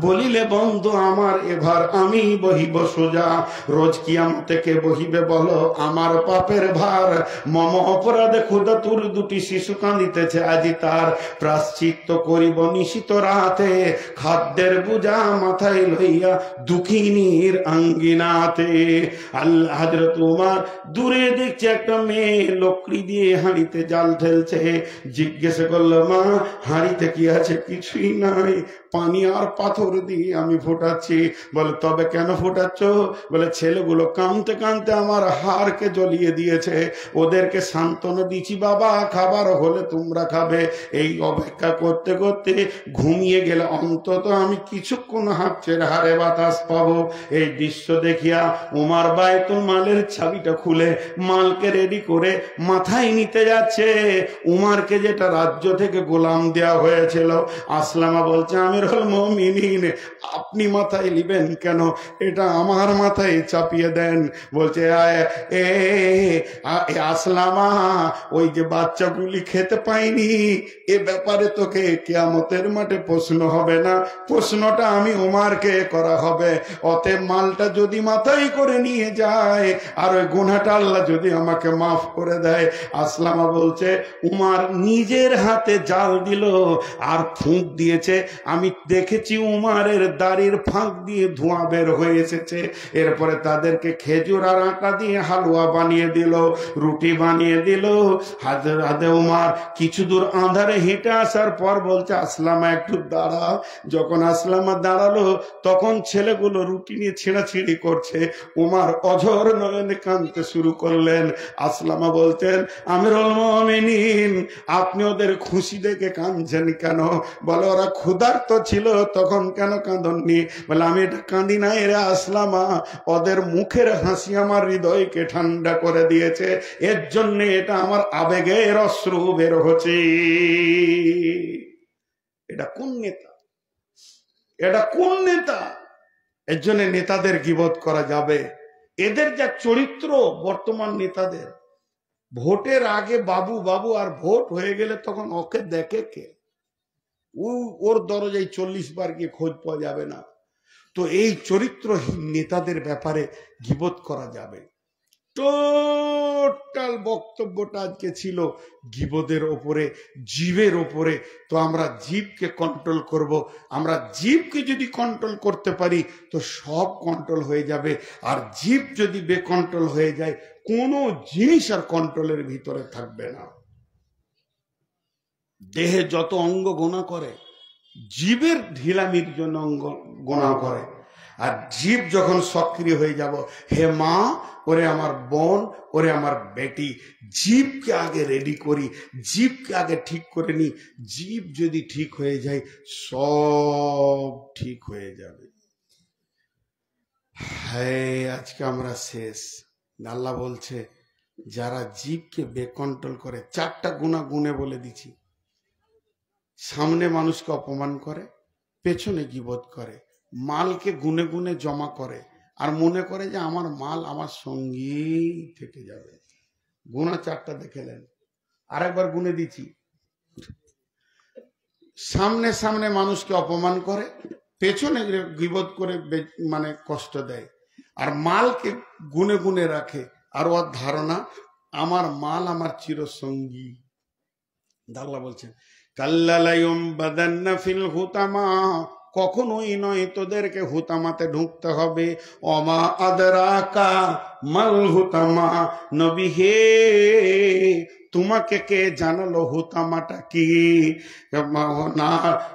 বলিলে বন্ধু আমার এবার আমি বহিব সোজা। রোজ কিয়ামতে কে বহিবে বলো আমার পাপের ভার, মম অপরাধে খুদা তুর দুটি শিশু কাঁদিতেছে আজি তার। প্রাশ্চিত্য করিব নিশিত রাতে, খাদ্যের বোঝা মাথায় লইয়া দুঃখিনীর আঙ্গিনাতে। আল্লাহ হযরত উমর দূরে দেখছে একটা মেয়ে লকড়ি দিয়ে হাঁড়িতে জাল ঢেলছে। জিজ্ঞেস করলো মা হাঁড়িতে কি আছে? কিছুই নাই, পানি আর পাথর দিয়ে আমি ফোটাচ্ছি। বলে তবে কেন ফোটাচ্ছ? বলে ছেলেগুলো কাঁদতে কাঁদতে আমার হাড়কে জ্বলিয়ে দিয়েছে, ওদেরকে সান্ত্বনা দিচ্ছি বাবা খাবার হলে তোমরা খাবে। এই অপেক্ষা করতে করতে ঘুমিয়ে গেলে অন্তত আমি কিছুক্ষণ হাঁপছের হারে বাতাস পাবো। এই দৃশ্য দেখিয়া উমার বাইতুল মালের চাবিটা খুলে মালকে রেডি করে মাথায় নিতে যাচ্ছে। উমারকে যেটা রাজ্য থেকে গোলাম দেওয়া হয়েছিল, আসলামা বলছে আমিরুল মুমিনিন আপনি মাথায় নিবেন কেন? এটা আমার মাথায় চাপিয়ে দেন। বলছে আসলামা ওই যে বাচ্চাগুলি খেতে পাইনি এ ব্যাপারে তোকে কিয়ামতের মাঠে প্রশ্ন হবে না, প্রশ্নটা আমি উমারকে করা হবে। অতএব মালটা যদি মাথায় করে নিয়ে যায় আর ওই গুনাহটা আল্লাহ যদি আমাকে মাফ করে দেয়। আসলামা বলছে উমার নিজের হাতে জাল দিল আর ফুঁক দিয়েছে, আমি দেখেছি উমারের দাড়ির ফাঁক দিয়ে ধোঁয়া বের হয়ে এসেছে। এরপরে তাদেরকে খেজুর আর আটা দিয়ে হালুয়া বানিয়ে দিল, রুটি বানিয়ে দিল। হাতে উমার কিছু দূর আঁধারে হেঁটে আসার পর বলছে আসলামা একটু দাঁড়া। যখন আসলামা দাঁড়ালো তখন ছেলেগুলো রুটি নিয়ে ছিঁড়াছিঁড়ি করছে। উমার অঝর নয়নে কাঁদতে শুরু করলেন। আসলামা বলতেন আমিরুল মুমিনিন আপনি ওদের খুশি দেখে কাঁদছেন কেন? বলে ওরা ক্ষুধার্ত ছিল তখন কেন কাঁদননি? বলে আমি এটা কাঁদি না এরা আসলামা, ওদের মুখের হাসি আমার হৃদয়কে ঠান্ডা করে দিয়েছে, এর জন্য এটা আমার আবেগের অশ্রু বের হচ্ছে। এটা কোন নেতা? এটা কোন নেতা? এর জন্য নেতাদের গীবত করা যাবে। এদের যা চরিত্র বর্তমান নেতাদের, ভোটের আগে বাবু বাবু আর ভোট হয়ে গেলে তখন ওকে দেখে কে? ওর দরজায় 40 বার গিয়ে খোঁজ পাওয়া যাবে না। তো এই চরিত্রহীন নেতাদের ব্যাপারে গীবত করা যাবে। টোটাল বক্তব্যটা আজকে ছিল গীবতের ওপরে, জীবের ওপরে। তো আমরা জীবকে কন্ট্রোল করব। আমরা জীবকে যদি কন্ট্রোল করতে পারি তো সব কন্ট্রোল হয়ে যাবে। আর জীব যদি বেকন্ট্রোল হয়ে যায়, কোনো জিনিস আর কন্ট্রোলের ভিতরে থাকবে না। দেহে যত অঙ্গ গোনা করে, জীবের ঢিলামির জন্য অঙ্গ গোনা করে। আর জীব যখন সক্রিয় হয়ে যাব, হে মা, ওরে আমার বোন, ওরে আমার বেটি, জীবকে আগে রেডি করি, জীবকে আগে ঠিক করে নি। জীব যদি ঠিক হয়ে যায়, সব ঠিক হয়ে যাবে। হ্যাঁ, আজকে আমরা শেষ। আল্লাহ বলছে যারা জীবকে বেকন্ট্রোল করে, 4টা গুনাহ গুনে বলে দিছি। সামনে মানুষকে অপমান করে, পেছনে গীবত করে, মালকে গুনে গুনে জমা করে, আর মনে করে যে আমার মাল আমার সঙ্গী থেকে যাবে। গুনাহ 4টা দেখেলেন। আরেকবার গুনে দিচ্ছি। সামনে সামনে মানুষকে অপমান করে, পেছনে গীবত করে মানে কষ্ট দেয়, আর মালকে গুনে গুনে রাখে। আর ওর ধারণা আমার মাল আমার চিরসঙ্গী। আল্লাহ বলছেন কাল্লালায়ুম বাদান্না ফিল হুতামা, কখনোই নয় তোদেরকে হুতামাতে ঢুকতে হবে। ওমা আদরাকা মাল হুতামা, নবী হে তোমাকে কে জানালো হুতামাটা কি? না,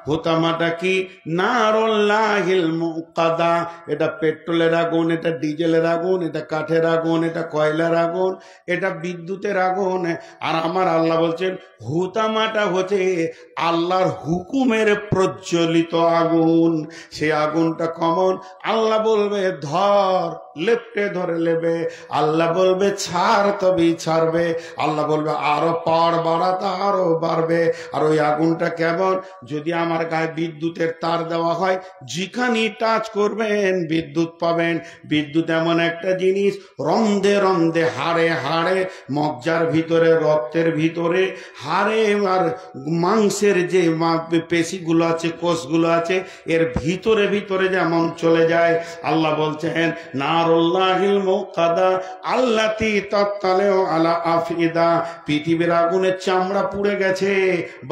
হুতামাটা কি? নারুল্লাহিল মুকাদা। এটা পেট্রোলের আগুন, এটা ডিজেলের আগুন, এটা কাঠের আগুন, এটা কয়লার আগুন, এটা বিদ্যুতের আগুন। আর আমার আল্লাহ বলছেন হুতামাটা হচ্ছে আল্লাহর হুকুমের প্রজ্বলিত আগুন। সে আগুনটা কমন। আল্লাহ বলবে ধর, লেপটে ধরে নেবে। আল্লাহ বলবে ছাড়, তবেই ছাড়বে। আল্লাহ বলবে আরো পাওয়ার বাড়াতে, আরো বাড়বে। আর ওই আগুনটা কেমন? যদি আমার গায়ে বিদ্যুতের তার দেওয়া হয়, যেখানেই টাচ করবেন বিদ্যুৎ পাবেন। বিদ্যুৎ এমন একটা জিনিস, রন্ধে রন্ধে, হাড়ে হাড়ে, মজ্জার ভিতরে, রক্তের ভিতরে, হাড়ে আর মাংসের যে পেশিগুলো আছে, কোষগুলো আছে, এর ভিতরে ভিতরে যেমন চলে যায়। আল্লাহ বলছেন নারুল্লাহিল মুকাদা আল্লাতি তাতালেও আলা আফিদা। পৃথিবীর আগুনের চামড়া পুড়ে গেছে,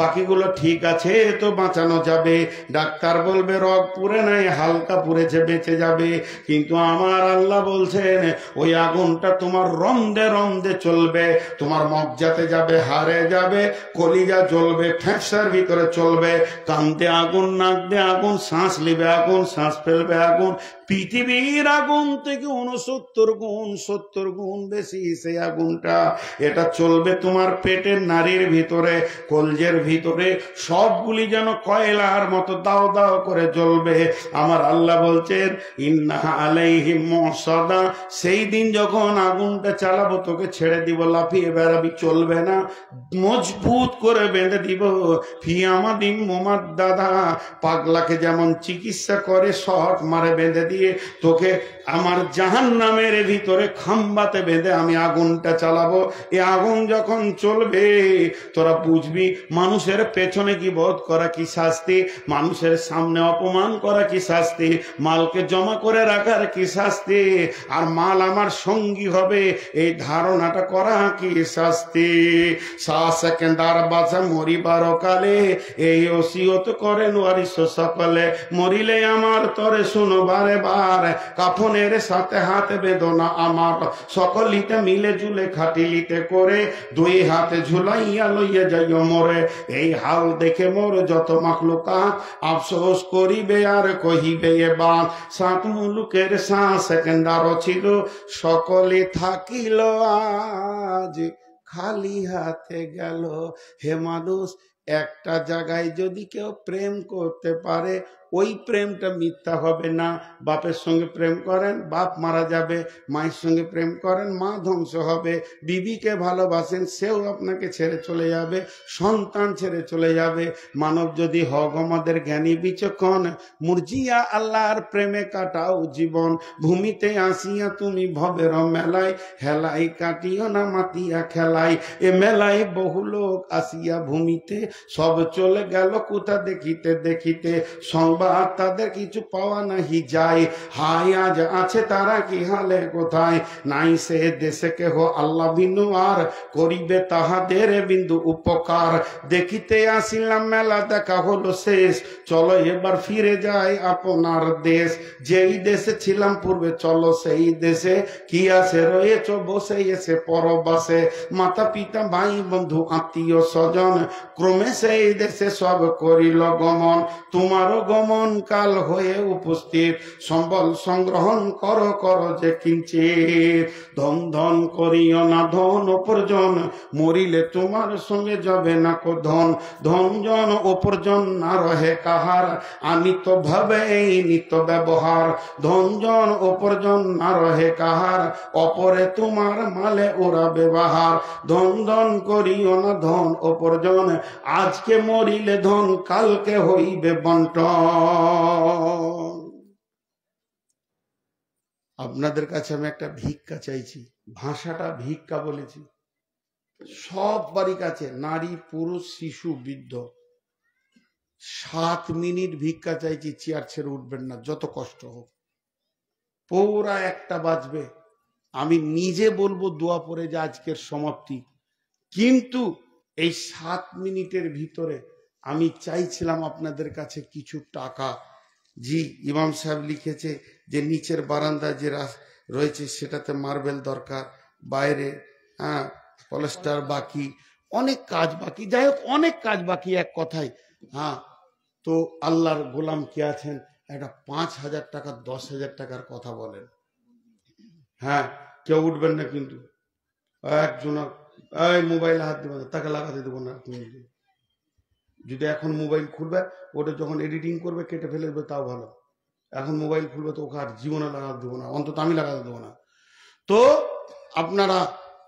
বাকিগুলো ঠিক আছে, তো বাঁচানো যাবে। ডাক্তার বলবে রগ পুড়ে নাই, হালকা পুড়েছে, বেঁচে যাবে। কিন্তু আমার আল্লাহ বলছেন ওই আগুনটা তোমার রন্ধে রন্ধে চলবে, তোমার মজ্জাতে যাবে, হাড়ে যাবে, কলিজা জ্বলবে, ফ্যাঁসার ভিতরে চলবে। কান্দে আগুন, নাক দিয়ে আগুন, শ্বাস নিবে আগুন, শ্বাস ফেলবে আগুন। পৃথিবীর আগুন থেকে 69 গুণ বেশি সেই আগুনটা। এটা চলবে তোমার পেটের নারীর ভিতরে, কলজের ভিতরে, সবগুলি যেন কয়লার মতো দাও দাও করে জ্বলবে। আমার আল্লাহ বলছেন ইন্না আলাইহিম মুসাদা, সেই দিন যখন আগুনটা চালাবো তোকে ছেড়ে দিব, লাফিয়ে বেড়াবি, চলবে না, মজবুত করে বেঁধে দিব। ফি আমাদিন মোমাদ দাদা, পাগলাকে যেমন চিকিৎসা করে শর্ট মারে বেঁধে দিয়ে, তোকে আমার জাহান্নামের ভিতরে খাম্বাতে বেঁধে আমি আগুনটা চালাবো। এই আগুন যখন চলবে তোরা বুঝবি মানুষের পেছনে গীবত করা কি শাস্তি, মানুষের সামনে অপমান করা কি শাস্তি, মালকে জমা করে রাখার কি শাস্তি, আর মাল আমার সঙ্গী হবে এই ধারণাটা করা কি শাস্তি। 7 সেকেন্ড আর বাঁচা মরিবার কালে, এই ওসিয়ত করেন ওয়ারিস সকলে, মরিলে আমার তরে শুনো বারে বার, কাফনের সাথে হাতে বেদনা আমার, সকলিতে মিলে জুলে খাটিলিতে করে, 2 হাতে ঝুলাইয়া লইয়া যাইও মোরে। এই হাল দেখে মোর যত মাখলুকাত আফসোস করিবে আর কহিবে এবার, 7 মুলুকের 7 সেকেন্ড আরো ছিল, সকলে থাকিল আজ খালি হাতে গেল। হে মানুষ, একটা জায়গায় যদি কেউ প্রেম করতে পারে, ওই প্রেমটা মিথ্যা হবে না। বাপের সঙ্গে প্রেম করেন, বাপ মারা যাবে, মায়ের সঙ্গে প্রেম করেন, মা ধ্বংস হবে, বিবিকে ভালোবাসেন, সেও আপনাকে ছেড়ে চলে যাবে, সন্তান ছেড়ে চলে যাবে। মানব যদি হক আমাদের জ্ঞানী বিচক্ষণ, মুরজিয়া আল্লাহর প্রেমে কাটাও জীবন, ভূমিতে আসিয়া তুমি ভবের মেলায়, হেলাই কাটিও না মাতিয়া খেলাই। এ মেলায় বহু লোক আসিয়া ভূমিতে, সব চলে গেল কোথা দেখিতে দেখিতে, সঙ্গ তবা তাদের কিছু পাওয়া নাহি যায়। হাই আজ আছে তারা কি হালে কোথায়, নাই সে দেশে কেহ আল্লাহ বিনু আর করিবে তাহাদের বিন্দু উপকার। দেখিতে আসিলাম মেলা দেখা হলো শেষ, চলো এবার ফিরে যাই আপনার দেশ। যেই দেশে ছিলাম পূর্বে চলো সেই দেশে, কি আছে রয়েছ বসে এসে পরবাসে। মাতা পিতা ভাই বন্ধু আত্মীয় স্বজন, ক্রমে সেই দেশে সব করিল গমন। তোমারও গমন কাল হয়ে উপস্থিত, সম্বল সংগ্রহণ করো করো যে কিঞ্চিত। ধন ধন করিও না ধন উপার্জন, মরিলে তোমার সঙ্গে যাবে না কো ধন। ধন জন উপার্জন না রহে কাহার, আনিত ভাবে এই নিত ব্যবহার। ধন জন উপার্জন না রহে কাহার, অপরে তোমার মালে ওরা ব্যবহার। ধন ধন করিও না ধন উপার্জন, আজকে মরিলে ধন কালকে হইবে বন্টন। আপনাদের কাছে আমি একটা ভিক্ষা চাইছি, ভাষাটা ভিক্ষা বলেছি। সব বাড়ি কাছে নারী পুরুষ শিশু বৃদ্ধ 7 মিনিট ভিক্ষা চাইছি, চেয়ার ছেড়ে উঠবেন না যত কষ্ট হোক। পুরা 1টা বাজবে, আমি নিজে বলবো দোয়া পড়ে যে আজকের সমাপ্তি, কিন্তু এই 7 মিনিটের ভিতরে আমি চাইছিলাম আপনাদের কাছে কিছু টাকা। জি ইমাম সাহেব লিখেছে যে নিচের বারান্দা যে রয়েছে সেটাতে মার্বেল দরকার, বাইরে প্লাস্টার বাকি, অনেক কাজ বাকি, যাই হোক অনেক কাজ বাকি এক কথায়। তো আল্লাহর গোলাম কে আছেন, একটা 5,000 টাকা 10,000 টাকার কথা বলেন। কেউ উঠবেন না কিন্তু, একজন মোবাইল হাত দেবেন, তাকে লাগাতে দেবো না। যদি এখন মোবাইল খুলবে, ওটা যখন এডিটিং করবে কেটে ফেলে দেবে তাও ভালো। এখন মোবাইল খুলবে তো ওকে আর জীবনে লাগাতে দেবো না, অন্তত আমি লাগাতে দেবো না। তো আপনারা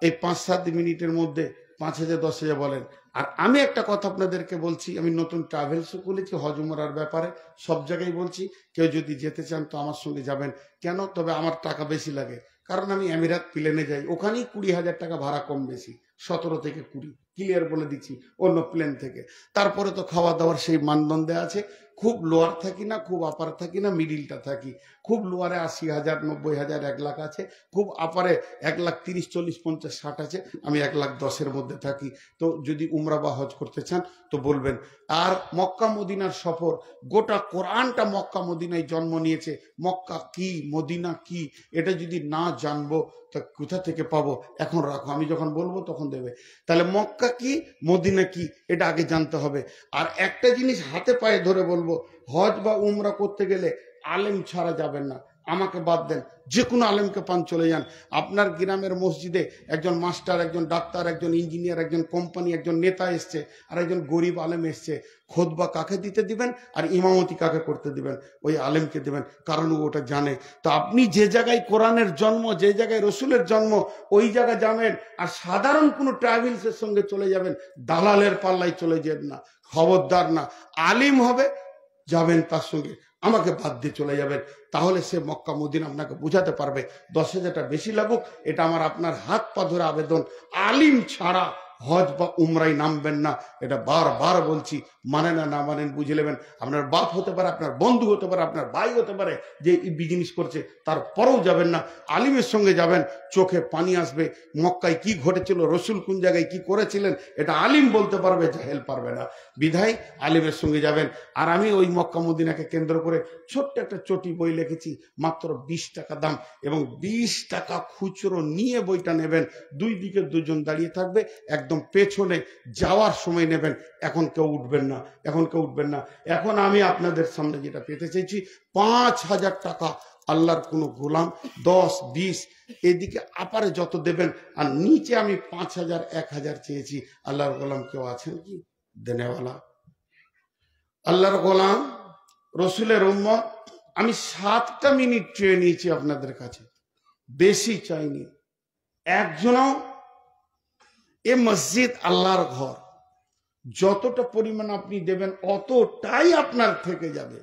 এই 5-7 মিনিটের মধ্যে 5,000 10,000 বলেন। আর আমি একটা কথা আপনাদেরকে বলছি, আমি নতুন ট্রাভেলসও খুলেছি হজ উমরার ব্যাপারে, সব জায়গায় বলছি কেউ যদি যেতে চান তো আমার সঙ্গে যাবেন। কেন? তবে আমার টাকা বেশি লাগে, কারণ আমি আমিরাত প্লেনে যাই, ওখানেই 20,000 টাকা ভাড়া কম বেশি, 17 থেকে 20 ক্লিয়ার বলে দিচ্ছি অন্য প্লেন থেকে। তারপরে তো খাওয়া দাওয়ার সেই মানদণ্ডে আছে, খুব লোয়ার থাকি না, খুব আপার থাকি না, মিডিলটা থাকি। খুব লোয়ারে 80,000 90,000 1 লাখ আছে, খুব আপারে 1,30,000 40 50 60 আছে, আমি 1,10,000 মধ্যে থাকি। তো যদি উমরা বা হজ করতে চান তো বলবেন। আর মক্কা মদিনার সফর, গোটা কোরআনটা মক্কা মদিনায় জন্ম নিয়েছে। মক্কা কি মদিনা কি এটা যদি না জানবো তা কোথা থেকে পাবো? এখন রাখো, আমি যখন বলবো তখন দেবে। তাহলে মক্কা কি মদিনা কি এটা আগে জানতে হবে। আর একটা জিনিস হাতে পায়ে ধরে বলবো, হজ বা উমরা করতে গেলে আলেম ছাড়া যাবেন না। আমাকে বাদ দেন, যে কোনো আলেমকে পান চলে যান। আপনার গ্রামের মসজিদে একজন মাস্টার, একজন ডাক্তার, একজন ইঞ্জিনিয়ার, একজন কোম্পানি, একজন নেতা এসছে, আর একজন গরিব আলেম এসছে। খুতবা কাকে দিতে দিবেন আর ইমামতি কাকে করতে দিবেন? ওই আলেমকে দিবেন, কারণ ও ওটা জানে। তো আপনি যে জায়গায় কোরআনের জন্ম, যে জায়গায় রসুলের জন্ম, ওই জায়গায় যাবেন। আর সাধারণ কোনো ট্রাভেলসের সঙ্গে চলে যাবেন, দালালের পাল্লায় চলে যাবেন না, খবরদার না। আলিম হবে, যাবেন তার সঙ্গে, আমাকে বাদ দিয়ে চলে যাবেন, তাহলে সে মক্কা মদিনা আপনাকে বুঝাতে পারবে। 10,000 বেশি লাগুক, এটা আমার আপনার হাত পা ধরে আবেদন। আলিম ছাড়া হজ বা উমরাই নামবেন না, এটা বারবার বলছি। মানে না মানেন বুঝে নেবেন। আপনার বাপ হতে পারে, আপনার বন্ধু হতে পারে, আপনার ভাই হতে পারে যে বিজনেস করছে, তারপরেও যাবেন না। আলিমের সঙ্গে যাবেন, চোখে পানি আসবে। মক্কায় কি ঘটেছিল, রসুল কোন জায়গায় কি করেছিলেন, এটা আলিম বলতে পারবে, জাহেল পারবে না। বিধায় আলিমের সঙ্গে যাবেন। আর আমি ওই মক্কা মদিনাকে কেন্দ্র করে ছোট্ট একটা চটি বই লিখেছি, মাত্র 20 টাকা দাম, এবং 20 টাকা খুচরো নিয়ে বইটা নেবেন। 2 দিকে 2 জন দাঁড়িয়ে থাকবে, একদম পেছনে যাওয়ার সময় নেবেন। এখন কেউ উঠবেন না, এখন কেউ উঠবেন না। এখন আমি আপনাদের সামনে যেটা পেতে চাইছি, 5,000 টাকা আল্লাহর কোনো গোলাম 10 20 এদিকে আপারে যত দেবেন, আর নিচে আমি 5,000 1,000 চেয়েছি। আল্লাহর গোলাম কেউ আছেন কি দেনেওয়ালা? আল্লাহর গোলাম, রসুলের উম্মত। আমি 7টা মিনিট চেয়ে নিয়েছি আপনাদের কাছে, বেশি চাইনি। একজনও, এ মসজিদ আল্লাহর ঘর, যতটা পরিমাণ আপনি দেবেন অতটাই আপনার থেকে যাবে।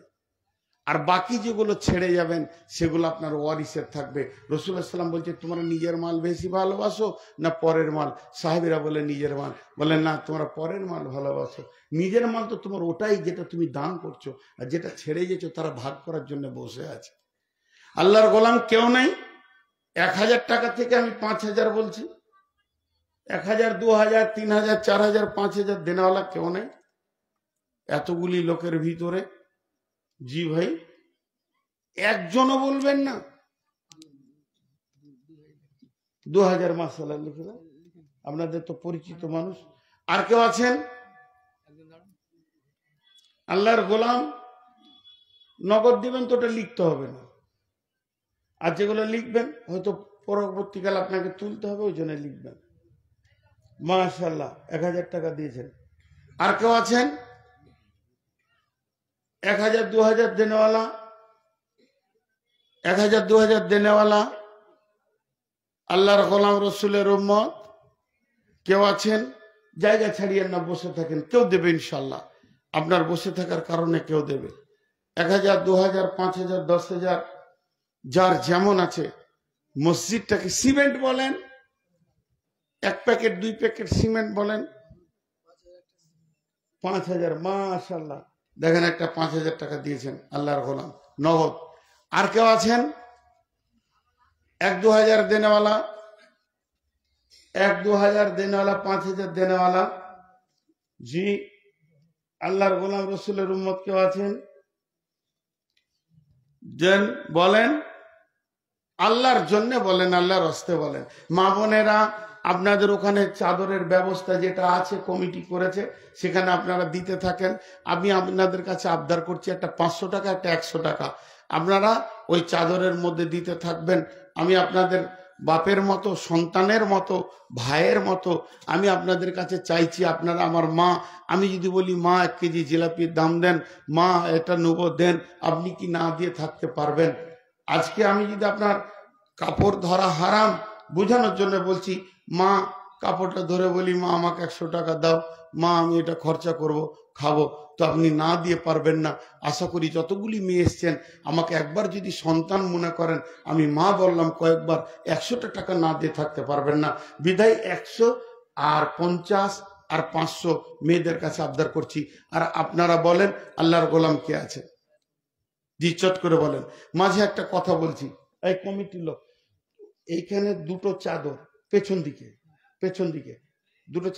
আর বাকি যেগুলো ছেড়ে যাবেন সেগুলো আপনার ওয়ারিসের থাকবে। রাসূলুল্লাহ সাল্লাল্লাহু আলাইহি ওয়াসাল্লাম বলছে তোমরা নিজের মাল বেশি ভালোবাসো না পরের মাল? সাহাবীরা বলে নিজের মাল। বলেন না, তোমরা পরের মাল ভালোবাসো। নিজের মাল তো তোমার ওটাই যেটা তুমি দান করছো, আর যেটা ছেড়ে গেছো তারা ভাগ করার জন্য বসে আছে। আল্লাহর গোলাম কেউ নেই। 1000 টাকা থেকে আমি 5000 বলছি, 1000, 2000, 3000, 4000, 5000 দেনেওয়ালা কেউ নেই এতগুলি লোকের ভিতরে। জি ভাই, একজনও বলবেন না 2000 মাসাল্লাহ লিখে দেন, আপনাদের তো পরিচিত মানুষ। আর কেউ আছেন? আল্লাহর গোলাম নগদ দিবেন তো ওটা লিখতে হবে না, আর যেগুলো লিখবেন হয়তো পরবর্তীকালে আপনাকে তুলতে হবে, ওই জন্য লিখবেন। মাশাআল্লাহ 1000 টাকা দিয়েছেন। আর কেউ আছেন 1000, 2000 দেনেওয়ালা? 1000, 2000 দেনেওয়ালা আল্লাহর গোলাম রসুলের উম্মত কেউ আছেন? জায়গা ছাড়িয়েন না, বসে থাকেন, কেউ দেবে ইনশাল্লাহ। আপনার বসে থাকার কারণে কেউ দেবে। 1000, 2000, 5000, 10000, যার যেমন আছে। মসজিদটাকে সিমেন্ট বলেন, 1 প্যাকেট 2 প্যাকেট সিমেন্ট বলেন, 5000। মাশাআল্লাহ, দেখেন একটা 5000 টাকা দিয়েছেন আল্লাহর গোলাম নগদ। আর কেউ আছেন 1-2000 দেনেওয়ালা? 1-2000 দেনেওয়ালা, 5000 দেনেওয়ালা? জি, আল্লাহর গোলাম রসুলের উম্মত কেউ আছেন? দেন, বলেন, আল্লাহর জন্য বলেন, আল্লাহর হস্তে বলেন। মা বোনেরা, আপনাদের ওখানে চাদরের ব্যবস্থা যেটা আছে কমিটি করেছে, সেখানে আপনারা দিতে থাকেন। আমি আপনাদের কাছে আবদার করছি, একটা 500 টাকা, একটা 100 টাকা আপনারা ওই চাদরের মধ্যে দিতে থাকবেন। আমি আপনাদের বাপের মতো, সন্তানের মতো, ভাইয়ের মতো আমি আপনাদের কাছে চাইছি। আপনারা আমার মা, আমি যদি বলি মা 1 কেজি জিলাপির দাম দেন, মা এটা নেবো দেন, আপনি কি না দিয়ে থাকতে পারবেন? আজকে আমি যদি আপনার কাপড় ধরা হারাম বোঝানোর জন্য বলছি, মা কাপড়টা ধরে বলি মা আমাকে 100 টাকা দাও, মা আমি এটা খরচা করব, খাবো, তো আপনি না দিয়ে পারবেন না। আশা করি যতগুলি মেয়ে এসছেন আমাকে একবার যদি সন্তান মনে করেন, আমি মা বললাম কয়েকবার, 100টা টাকা না দিয়ে থাকতে পারবেন না। বিধায় 100 আর 50 আর 500 মেয়েদের কাছে আবদার করছি। আর আপনারা বলেন আল্লাহর গোলাম কে আছে? জি, চট করে বলেন। মাঝে একটা কথা বলছি, এই কমিটির লোক, এইখানে দুটো চাদর পেছন দিকে, পেছন দিকে দুটো